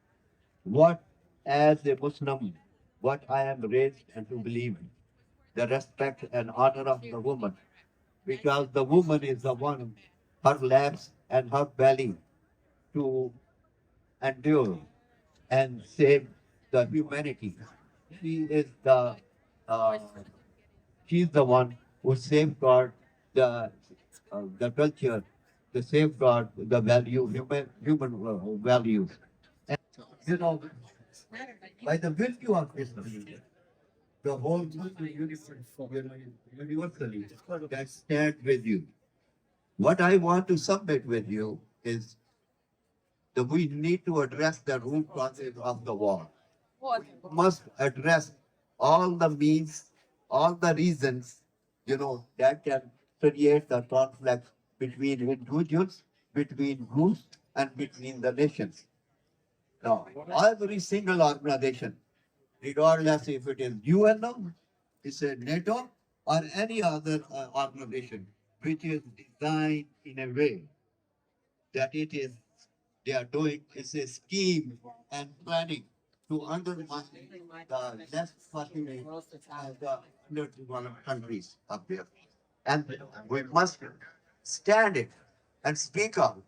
what as a Muslim, what I am raised and to believe, the respect and honor of the woman. Because the woman is the one, her laps and her belly to endure and save the humanity. She is she's the one who safeguard the culture, to safeguard the human values. And, you know, By the virtue of this belief, the whole Muslim universally that stand with you. What I want to submit with you is that we need to address the root causes of the war. We must address all the means, all the reasons, that can create the conflict between individuals, between groups, and between the nations. Now, every single organization, regardless if it is UNO, it's a NATO, or any other organization, which is designed in a way that they are doing is a scheme and planning to undermine the less fortunate and the underdeveloped countries up there. And we must stand it and speak up.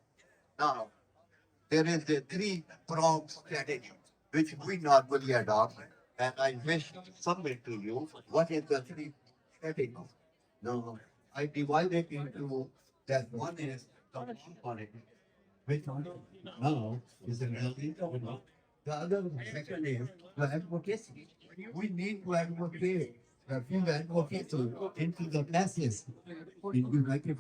Now, there is a three-pronged strategy which we normally adopt, and I wish to submit to you what is the three strategy. Now, I divide it into that one is the politics, which now is a reality. The other second is the advocacy. We need to advocate, advocacy into the masses in United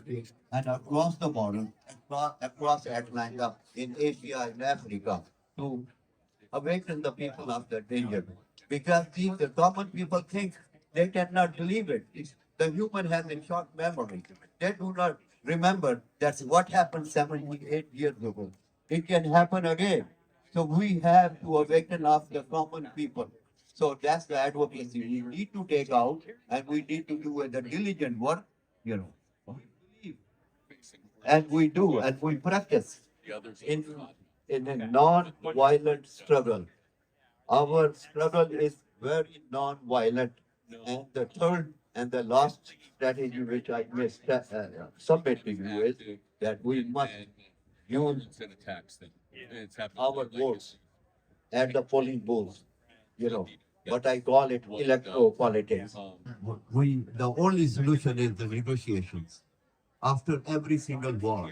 States, and across the border, across Atlantic, in Asia and Africa, to awaken the people of the danger. Because the common people think they cannot believe it. The human has a short memory. They do not remember that's what happened 78 years ago. It can happen again. So we have to awaken of the common people. So that's the advocacy we need to take out, and we need to do the diligent work, And we do, and we practice in a non-violent struggle. Our struggle is very non-violent. And the third and the last strategy which I may submit to you is that we must use our votes at the polling booths, what I call it electro-politics. The only solution is the negotiations. After every single war,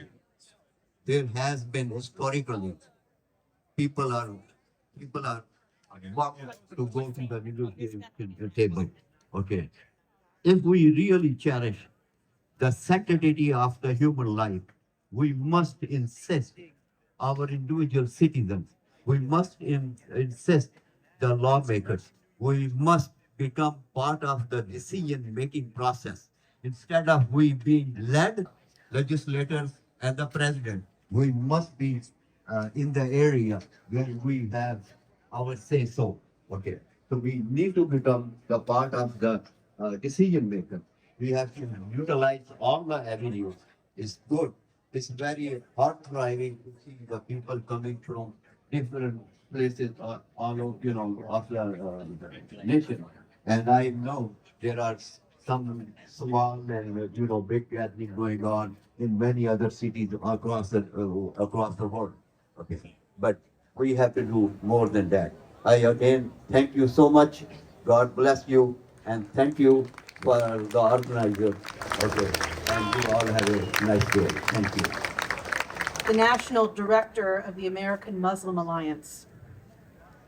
there has been historically, people are want to go to the negotiation table. Okay. If we really cherish the sanctity of the human life, we must insist our individual citizens. We must insist the lawmakers. We must become part of the decision-making process. Instead of we being led, legislators and the president, we must be in the area where we have our say so. Okay. So we need to become the part of the decision maker. We have to utilize all the avenues. It's good. It's very heart driving to see the people coming from different places all over, of the nation. And I know there are some small and big gathering going on in many other cities across the world. Okay, but we have to do more than that. I again thank you so much. God bless you, and thank you for the organizer. Okay, and you all have a nice day. Thank you. The National Director of the American Muslim Alliance.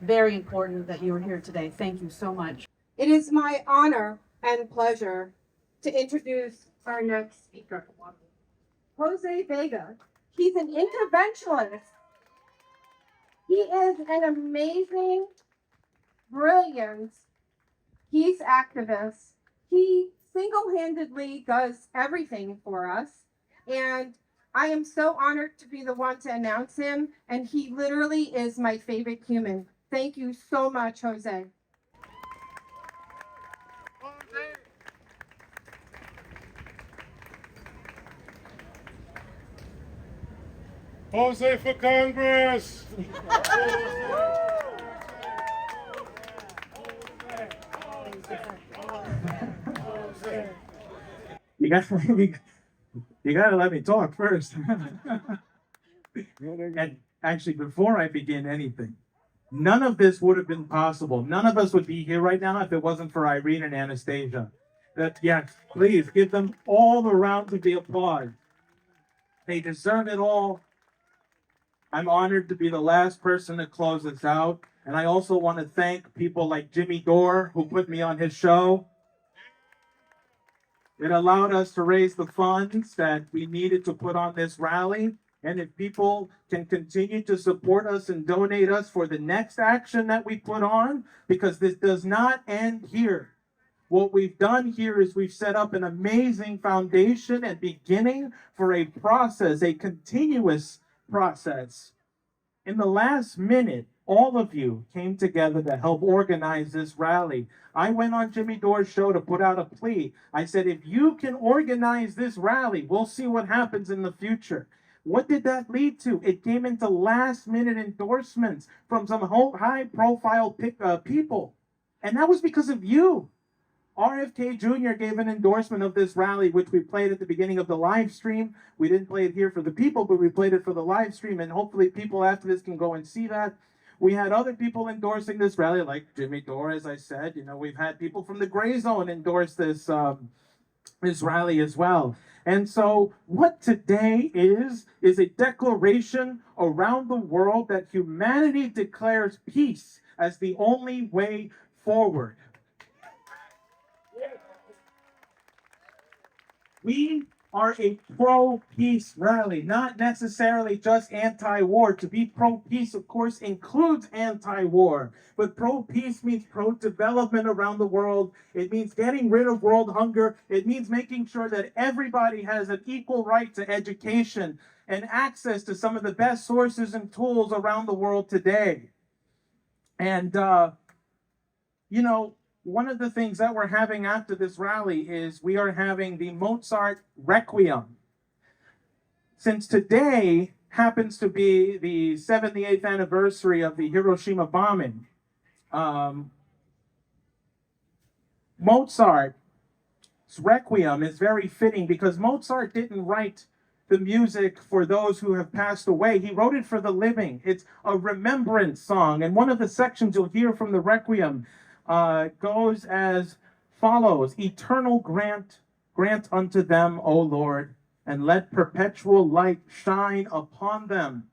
Very important that you are here today. Thank you so much. It is my honor and pleasure to introduce our next speaker, José Vega. He's an interventionist. He is an amazing, brilliant peace activist. He single-handedly does everything for us, and I am so honored to be the one to announce him, and he literally is my favorite human. Thank you so much, Jose. Jose for Congress! You gotta let me talk first. And actually, before I begin anything, none of this would have been possible. None of us would be here right now if it wasn't for Irene and Anastasia. Yes, please give them all the rounds of the applause. They deserve it all. I'm honored to be the last person to close this out. And I also want to thank people like Jimmy Dore, who put me on his show. It allowed us to raise the funds that we needed to put on this rally. And if people can continue to support us and donate us for the next action that we put on, because this does not end here. What we've done here is we've set up an amazing foundation and beginning for a process, a continuous process. In the last minute, all of you came together to help organize this rally. I went on Jimmy Dore's show to put out a plea. I said, if you can organize this rally, we'll see what happens in the future. What did that lead to? It came into last-minute endorsements from some high-profile people. And that was because of you. RFK Jr. gave an endorsement of this rally, which we played at the beginning of the live stream. We didn't play it here for the people, but we played it for the live stream, and hopefully people after this can go and see that. We had other people endorsing this rally, like Jimmy Dore, as I said. You know, we've had people from the Gray Zone endorse this rally as well. And so what today is a declaration around the world that humanity declares peace as the only way forward. We are a pro-peace rally, not necessarily just anti-war. To be pro-peace, of course, includes anti-war. But pro-peace means pro-development around the world. It means getting rid of world hunger. It means making sure that everybody has an equal right to education and access to some of the best sources and tools around the world today. And, you know, one of the things that we're having after this rally is we are having the Mozart Requiem. Since today happens to be the 78th anniversary of the Hiroshima bombing, Mozart's Requiem is very fitting because Mozart didn't write the music for those who have passed away. He wrote it for the living. It's a remembrance song. And one of the sections you'll hear from the Requiem goes as follows. Eternal grant unto them, O Lord, and let perpetual light shine upon them.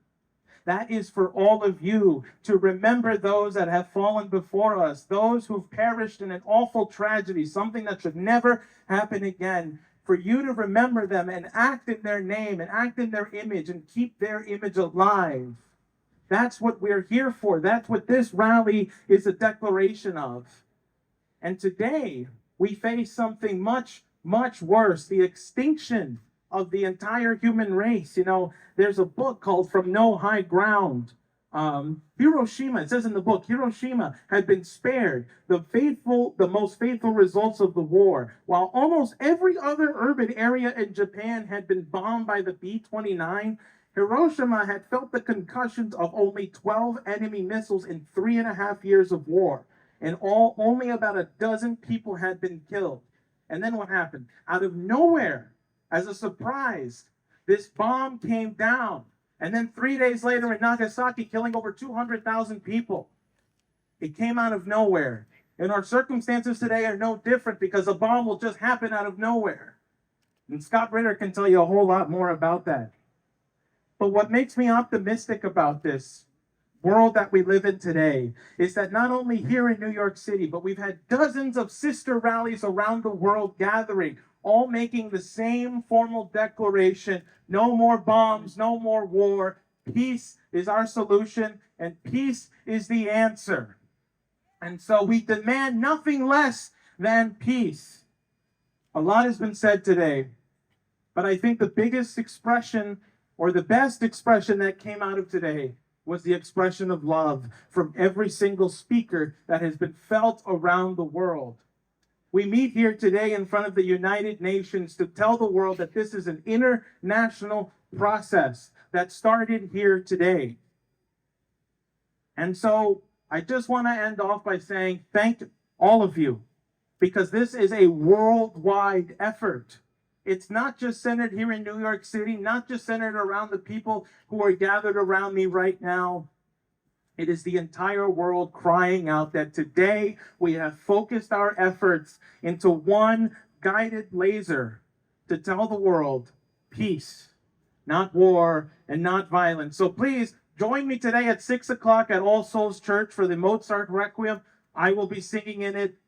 That is for all of you to remember those that have fallen before us, those who've perished in an awful tragedy, something that should never happen again. For you to remember them and act in their name and act in their image and keep their image alive. That's what we're here for. That's what this rally is a declaration of. And today, we face something much, much worse, the extinction of the entire human race. You know, there's a book called From No High Ground. Hiroshima, it says in the book, Hiroshima had been spared the most faithful results of the war, while almost every other urban area in Japan had been bombed by the B-29. Hiroshima had felt the concussions of only 12 enemy missiles in 3.5 years of war, and only about a dozen people had been killed. And then what happened? Out of nowhere, as a surprise, this bomb came down. And then 3 days later in Nagasaki, killing over 200,000 people. It came out of nowhere. And our circumstances today are no different because a bomb will just happen out of nowhere. And Scott Ritter can tell you a whole lot more about that. But what makes me optimistic about this world that we live in today is that not only here in New York City, but we've had dozens of sister rallies around the world gathering, all making the same formal declaration: no more bombs, no more war. Peace is our solution, and peace is the answer. And so we demand nothing less than peace. A lot has been said today, but I think the biggest expression, or the best expression that came out of today, was the expression of love from every single speaker that has been felt around the world. We meet here today in front of the United Nations to tell the world that this is an international process that started here today. And so I just want to end off by saying thank all of you, because this is a worldwide effort. It's not just centered here in New York City, not just centered around the people who are gathered around me right now. It is the entire world crying out that today we have focused our efforts into one guided laser to tell the world peace, not war and not violence. So please Join me today at 6 o'clock at All Souls Church for the Mozart Requiem. I will be singing in it.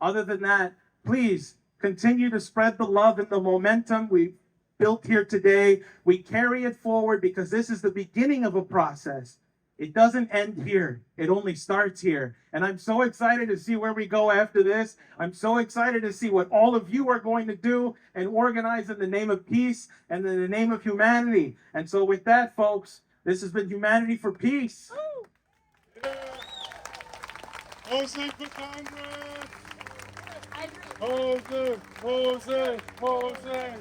Other than that, please continue to spread the love and the momentum we built here today. We carry it forward because this is the beginning of a process. It doesn't end here. It only starts here. And I'm so excited to see where we go after this. I'm so excited to see what all of you are going to do and organize in the name of peace and in the name of humanity. And so with that, folks, this has been Humanity for Peace. Jose for Congress! Jose, Jose, Jose!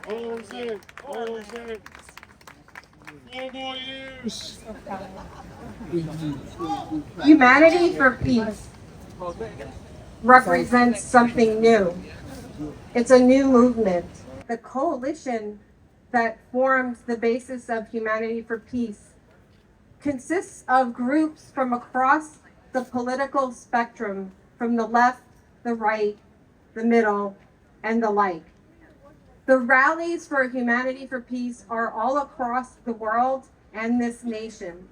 Jose, Jose! 4 more years! Humanity for Peace represents something new. It's a new movement. The coalition that forms the basis of Humanity for Peace consists of groups from across the political spectrum, from the left, the right, the middle, and the like. The rallies for Humanity for Peace are all across the world and this nation.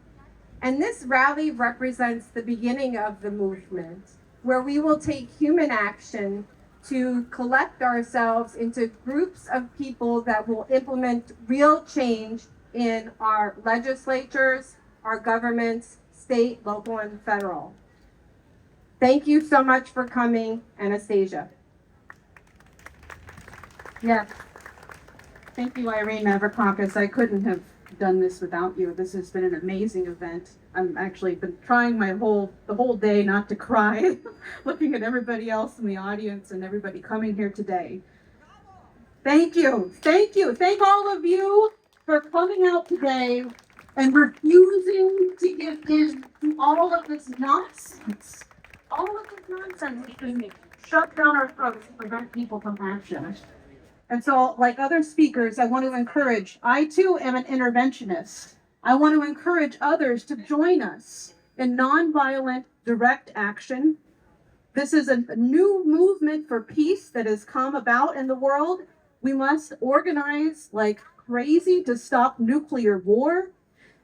And this rally represents the beginning of the movement, where we will take human action to collect ourselves into groups of people that will implement real change in our legislatures, our governments, state, local, and federal. Thank you so much for coming, Anastasia. Yeah. Thank you, Irene Mavrakakis. I couldn't have done this without you. This has been an amazing event. I'm actually been trying the whole day not to cry, looking at everybody else in the audience and everybody coming here today. Thank you. Thank you. Thank all of you for coming out today and refusing to give in to all of this nonsense. All of this nonsense is being shoved down our throats to prevent people from action. And so, like other speakers, I want to encourage, I too am an interventionist. I want to encourage others to join us in nonviolent direct action. This is a new movement for peace that has come about in the world. We must organize like crazy to stop nuclear war.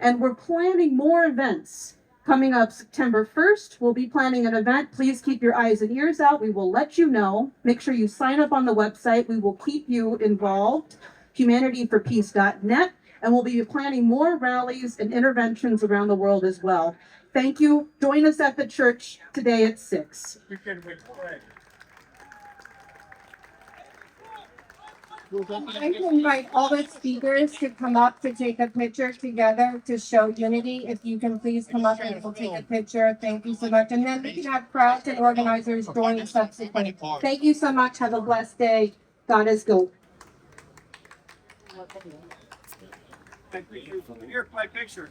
And we're planning more events. Coming up September 1st, we'll be planning an event. Please keep your eyes and ears out. We will let you know. Make sure you sign up on the website. We will keep you involved. humanityforpeace.net. And we'll be planning more rallies and interventions around the world as well. Thank you. Join us at the church today at 6. I invite all the speakers to come up to take a picture together to show unity. If you can please come up and we'll take a picture. Thank you so much. And then we can have crowds and organizers join subsequently. Thank you so much. Have a blessed day. God is good. Thank you. Here, my picture.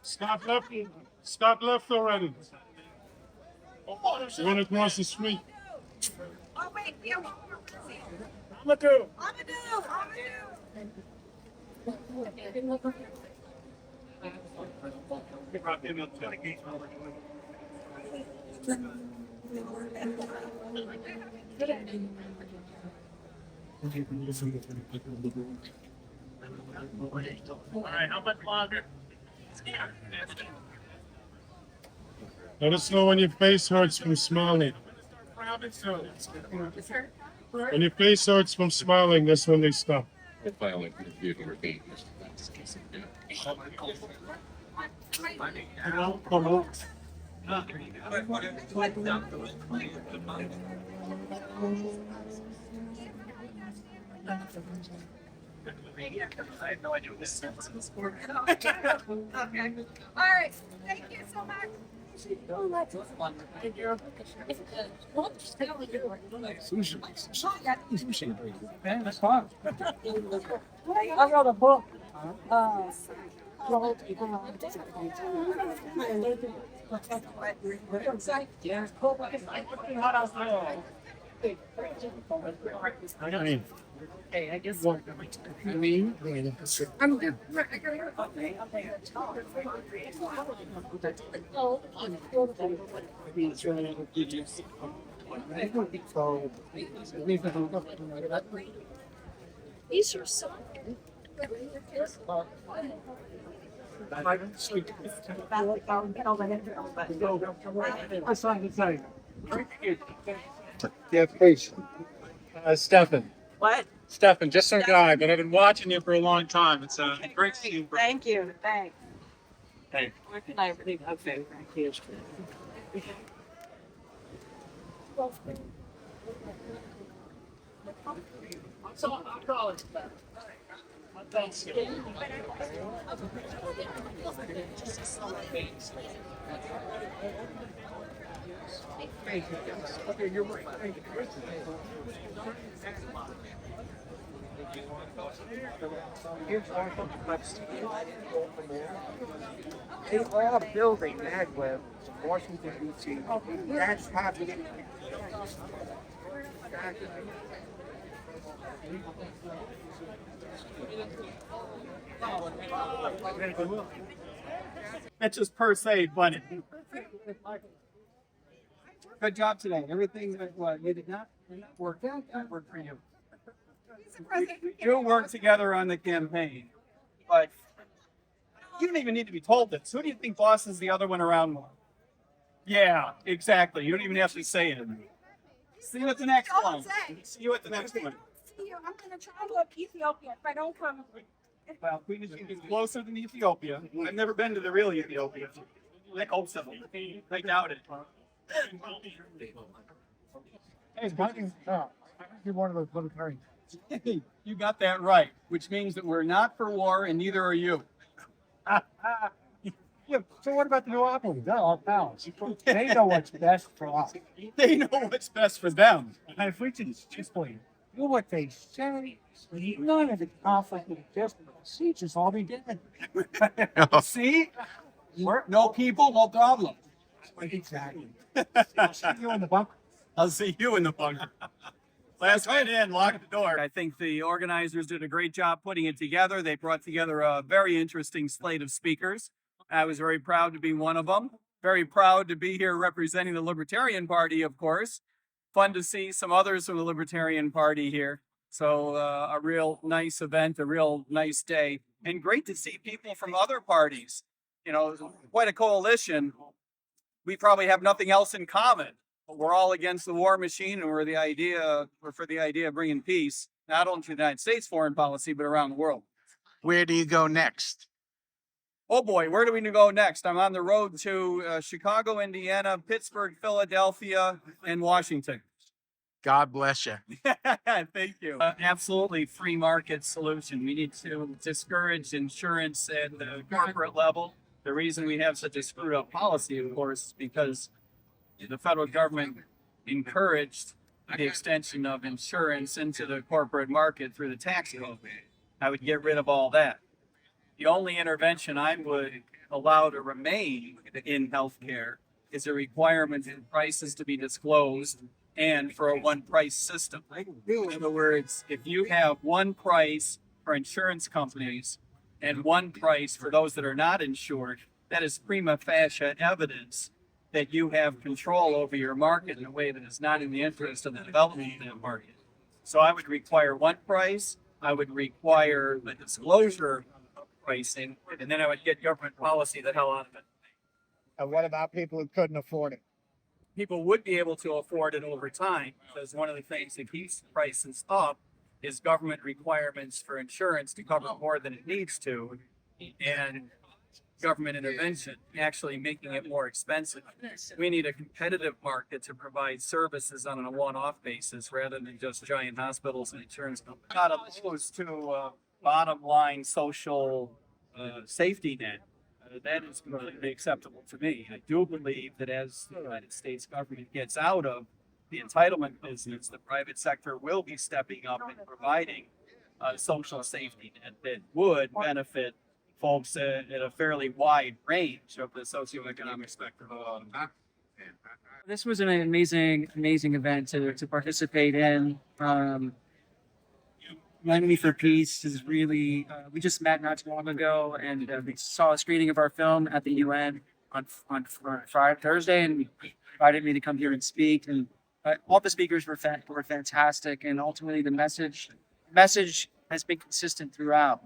Scott left already. He went across the street. Oh, wait, we have one more. Ahmadou. All right, how much longer? Let us know when your face hurts from smiling. When your face hurts from smiling, that's when they stop. I have no idea what this is. Okay. All right. Thank you so much. I wrote a book. Hey, I guess. I'm good. These are so good. Yeah, please. Stefan. What? Stefan, just some guy, but I've been watching you for a long time. It's great to see you. Thank you. Thanks. Hey. Where can I really? Okay, right here. So I'll call it. Thanks. Okay, you're right. They are building magweb in Washington, D.C. That's happening. That's just per se, but good job today. Everything that you did not work out, that worked for you. You'll work together on the campaign, but you don't even need to be told this. Who do you think bosses the other one around more? Yeah, exactly. You don't even have to say it. See you at the next one. See you at the next one. I'm gonna try to go to Ethiopia if I don't come. Well, Queen is closer than Ethiopia. I've never been to the real Ethiopia. I hope so. I doubt it. Hey, you're one of those libertarians. Hey, you got that right, which means that we're not for war and neither are you. Yeah, so what about the duopoly? They're all pals. They know what's best for us. They know what's best for them. And if we can just do what they say, none of the conflict and just sieges all be dead. See? No people, no problem. Exactly. I'll see you in the bunker. I'll see you in the bunker. Last right in, lock the door. I think the organizers did a great job putting it together. They brought together a very interesting slate of speakers. I was very proud to be one of them. Very proud to be here representing the Libertarian Party, of course. Fun to see some others from the Libertarian Party here. So a real nice event, a real nice day. And great to see people from other parties. You know, quite a coalition. We probably have nothing else in common. We're all against the war machine, and we're for the idea of bringing peace, not only to the United States foreign policy, but around the world. Where do you go next? Oh boy, where do we go next? I'm on the road to Chicago, Indiana, Pittsburgh, Philadelphia, and Washington. God bless you. Thank you. Absolutely free market solution. We need to discourage insurance at the corporate level. The reason we have such a screwed up policy, of course, is because the federal government encouraged the extension of insurance into the corporate market through the tax code. I would get rid of all that. The only intervention I would allow to remain in healthcare is a requirement for prices to be disclosed and for a one price system. In other words, if you have one price for insurance companies and one price for those that are not insured, that is prima facie evidence that you have control over your market in a way that is not in the interest of the development of that market. So I would require one price, I would require the disclosure of pricing, and then I would get government policy the hell out of it. And what about people who couldn't afford it? People would be able to afford it over time, because one of the things that keeps prices up is government requirements for insurance to cover more than it needs to, and government intervention actually making it more expensive. We need a competitive market to provide services on a one-off basis rather than just giant hospitals and insurance companies. Not opposed to bottom line social safety net. that is completely acceptable to me. I do believe that as the United States government gets out of the entitlement business, the private sector will be stepping up and providing social safety net that would benefit folks at a fairly wide range of the socioeconomic spectrum. This was an amazing event to participate in. Miami for Peace is really, we just met not too long ago, and we saw a screening of our film at the UN on Friday, Thursday, and invited me to come here and speak. And all the speakers were fantastic, and ultimately the message has been consistent throughout.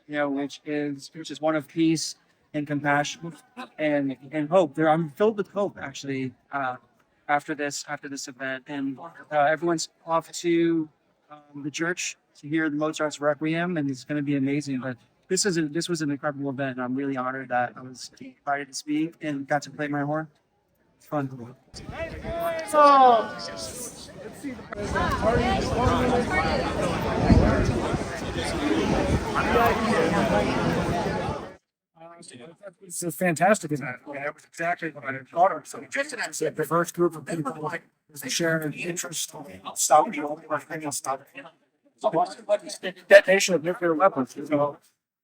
Which is one of peace and compassion and hope. I'm filled with hope actually after this event, and everyone's off to the church to hear the Mozart's Requiem, and it's going to be amazing. But this was an incredible event. I'm really honored that I was invited to speak and got to play my horn. It's fun. It's a fantastic event. It was exactly what I thought of. So it's a diverse group of people like sharing an interest in stopping the detonation of nuclear weapons. So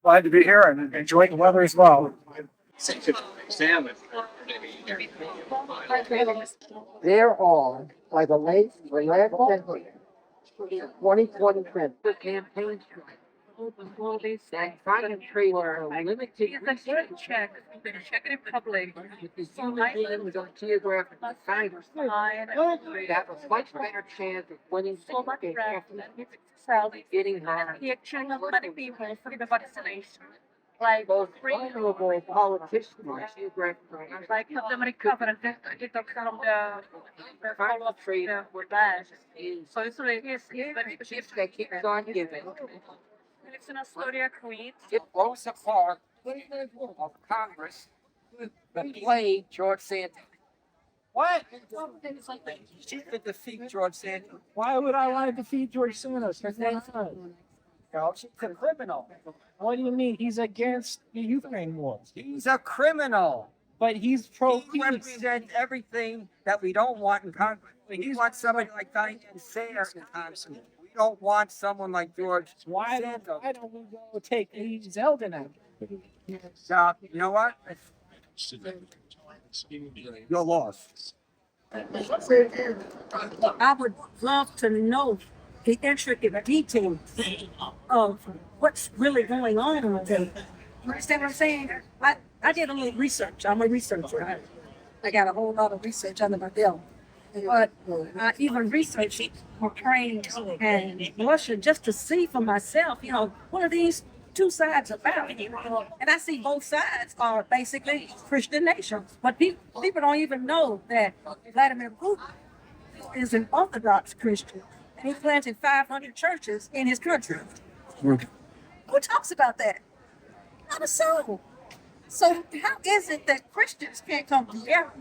glad to be here and enjoying the weather as well. They're all by the late century, 2020 trend. The campaign check it in public. Geographic designers. They have a much better chance of winning so much getting higher. Like those honorable politicians, geographic like the covenant, trade were bad. So it's that keeps on giving. It blows apart of Congress that played George Santos. What? She could defeat George Santos. Why would I want to defeat George Santos? She's a criminal. What do you mean? He's against the Ukraine war. He's a criminal. But he's pro-peace. He represents everything that we don't want in Congress. We want somebody like Diane Sare in Congress. We don't want someone like George Santos. Why don't we go take Lee Zeldin out? You know what? You're lost. I would love to know the intricate details of what's really going on with them. You understand what I'm saying? I did a little research. I'm a researcher. I got a whole lot of research under my belt. But I even researched Ukraine and Russia just to see for myself, what are these two sides about? And I see both sides are basically Christian nations. But people don't even know that Vladimir Putin is an Orthodox Christian. And he planted 500 churches in his country. Who talks about that? Not a soul. So how is it that Christians can't come together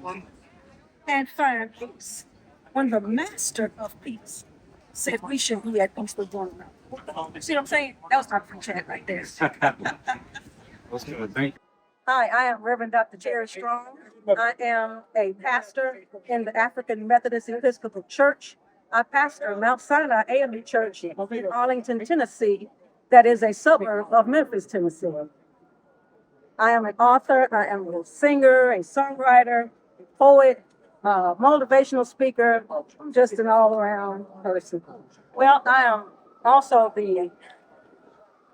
and find peace when the master of peace said we should be at peace with one another? See what I'm saying? That was my free chat right there. Hi, I am Reverend Dr. Jerry Strong. I am a pastor in the African Methodist Episcopal Church. I pastor Mount Sinai AME Church in Arlington, Tennessee, that is a suburb of Memphis, Tennessee. I am an author, I am a singer, a songwriter, a poet, motivational speaker, just an all-around person. Well, I am also the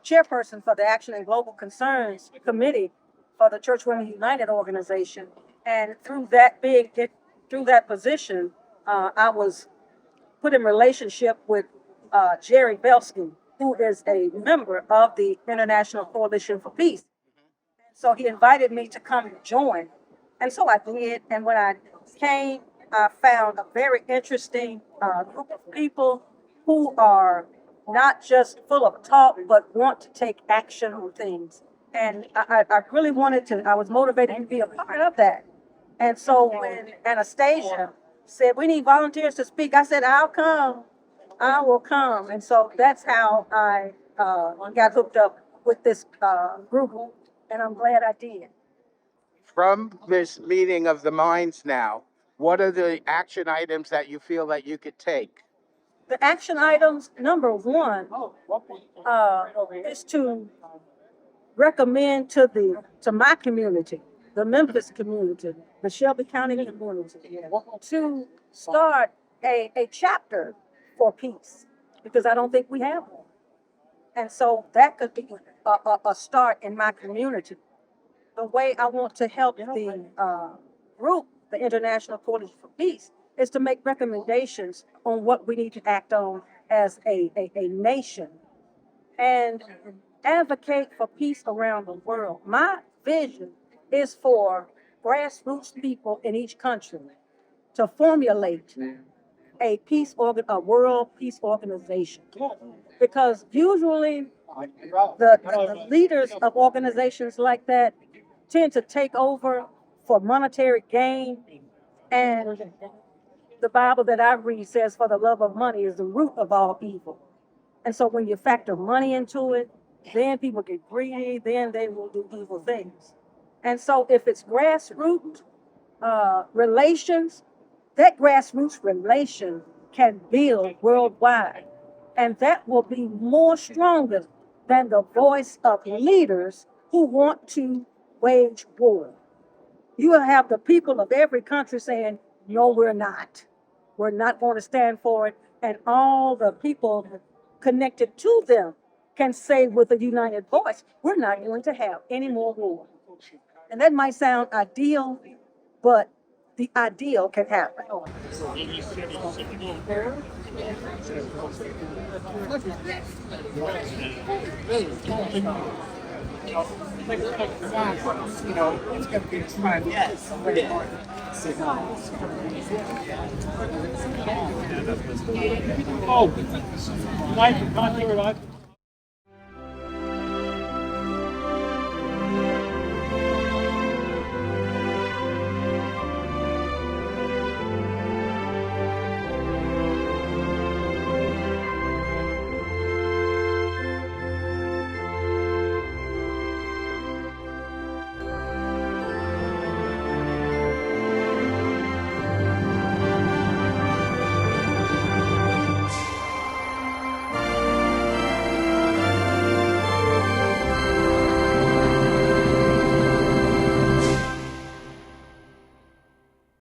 chairperson for the Action and Global Concerns Committee for the Church Women United organization. And through that position, I was put in relationship with Jerry Belsky, who is a member of the International Coalition for Peace. So he invited me to come and join. And so I did. And when I came, I found a very interesting group of people who are not just full of talk, but want to take action on things. And I really I was motivated to be a part of that. And so when Anastasia said, we need volunteers to speak, I said, I'll come. I will come. And so that's how I got hooked up with this group. And I'm glad I did. From this meeting of the minds now, what are the action items that you feel that you could take? The action items, number one, is to recommend to my community, the Memphis community, the Shelby County community, to start a chapter for peace, because I don't think we have one. And so that could be a start in my community. The way I want to help the group, the International Coalition for Peace, is to make recommendations on what we need to act on as a nation and advocate for peace around the world. My vision is for grassroots people in each country to formulate a world peace organization. Because usually the leaders of organizations like that tend to take over for monetary gain, and the Bible that I read says, for the love of money is the root of all evil. And so when you factor money into it, then people get greedy, then they will do evil things. And so if it's grassroots relations, that grassroots relation can build worldwide. And that will be more stronger than the voice of leaders who want to wage war. You will have the people of every country saying, no, we're not. We're not going to stand for it. And all the people connected to them can say with a united voice, we're not going to have any more war. And that might sound ideal, but the ideal can happen. Oh,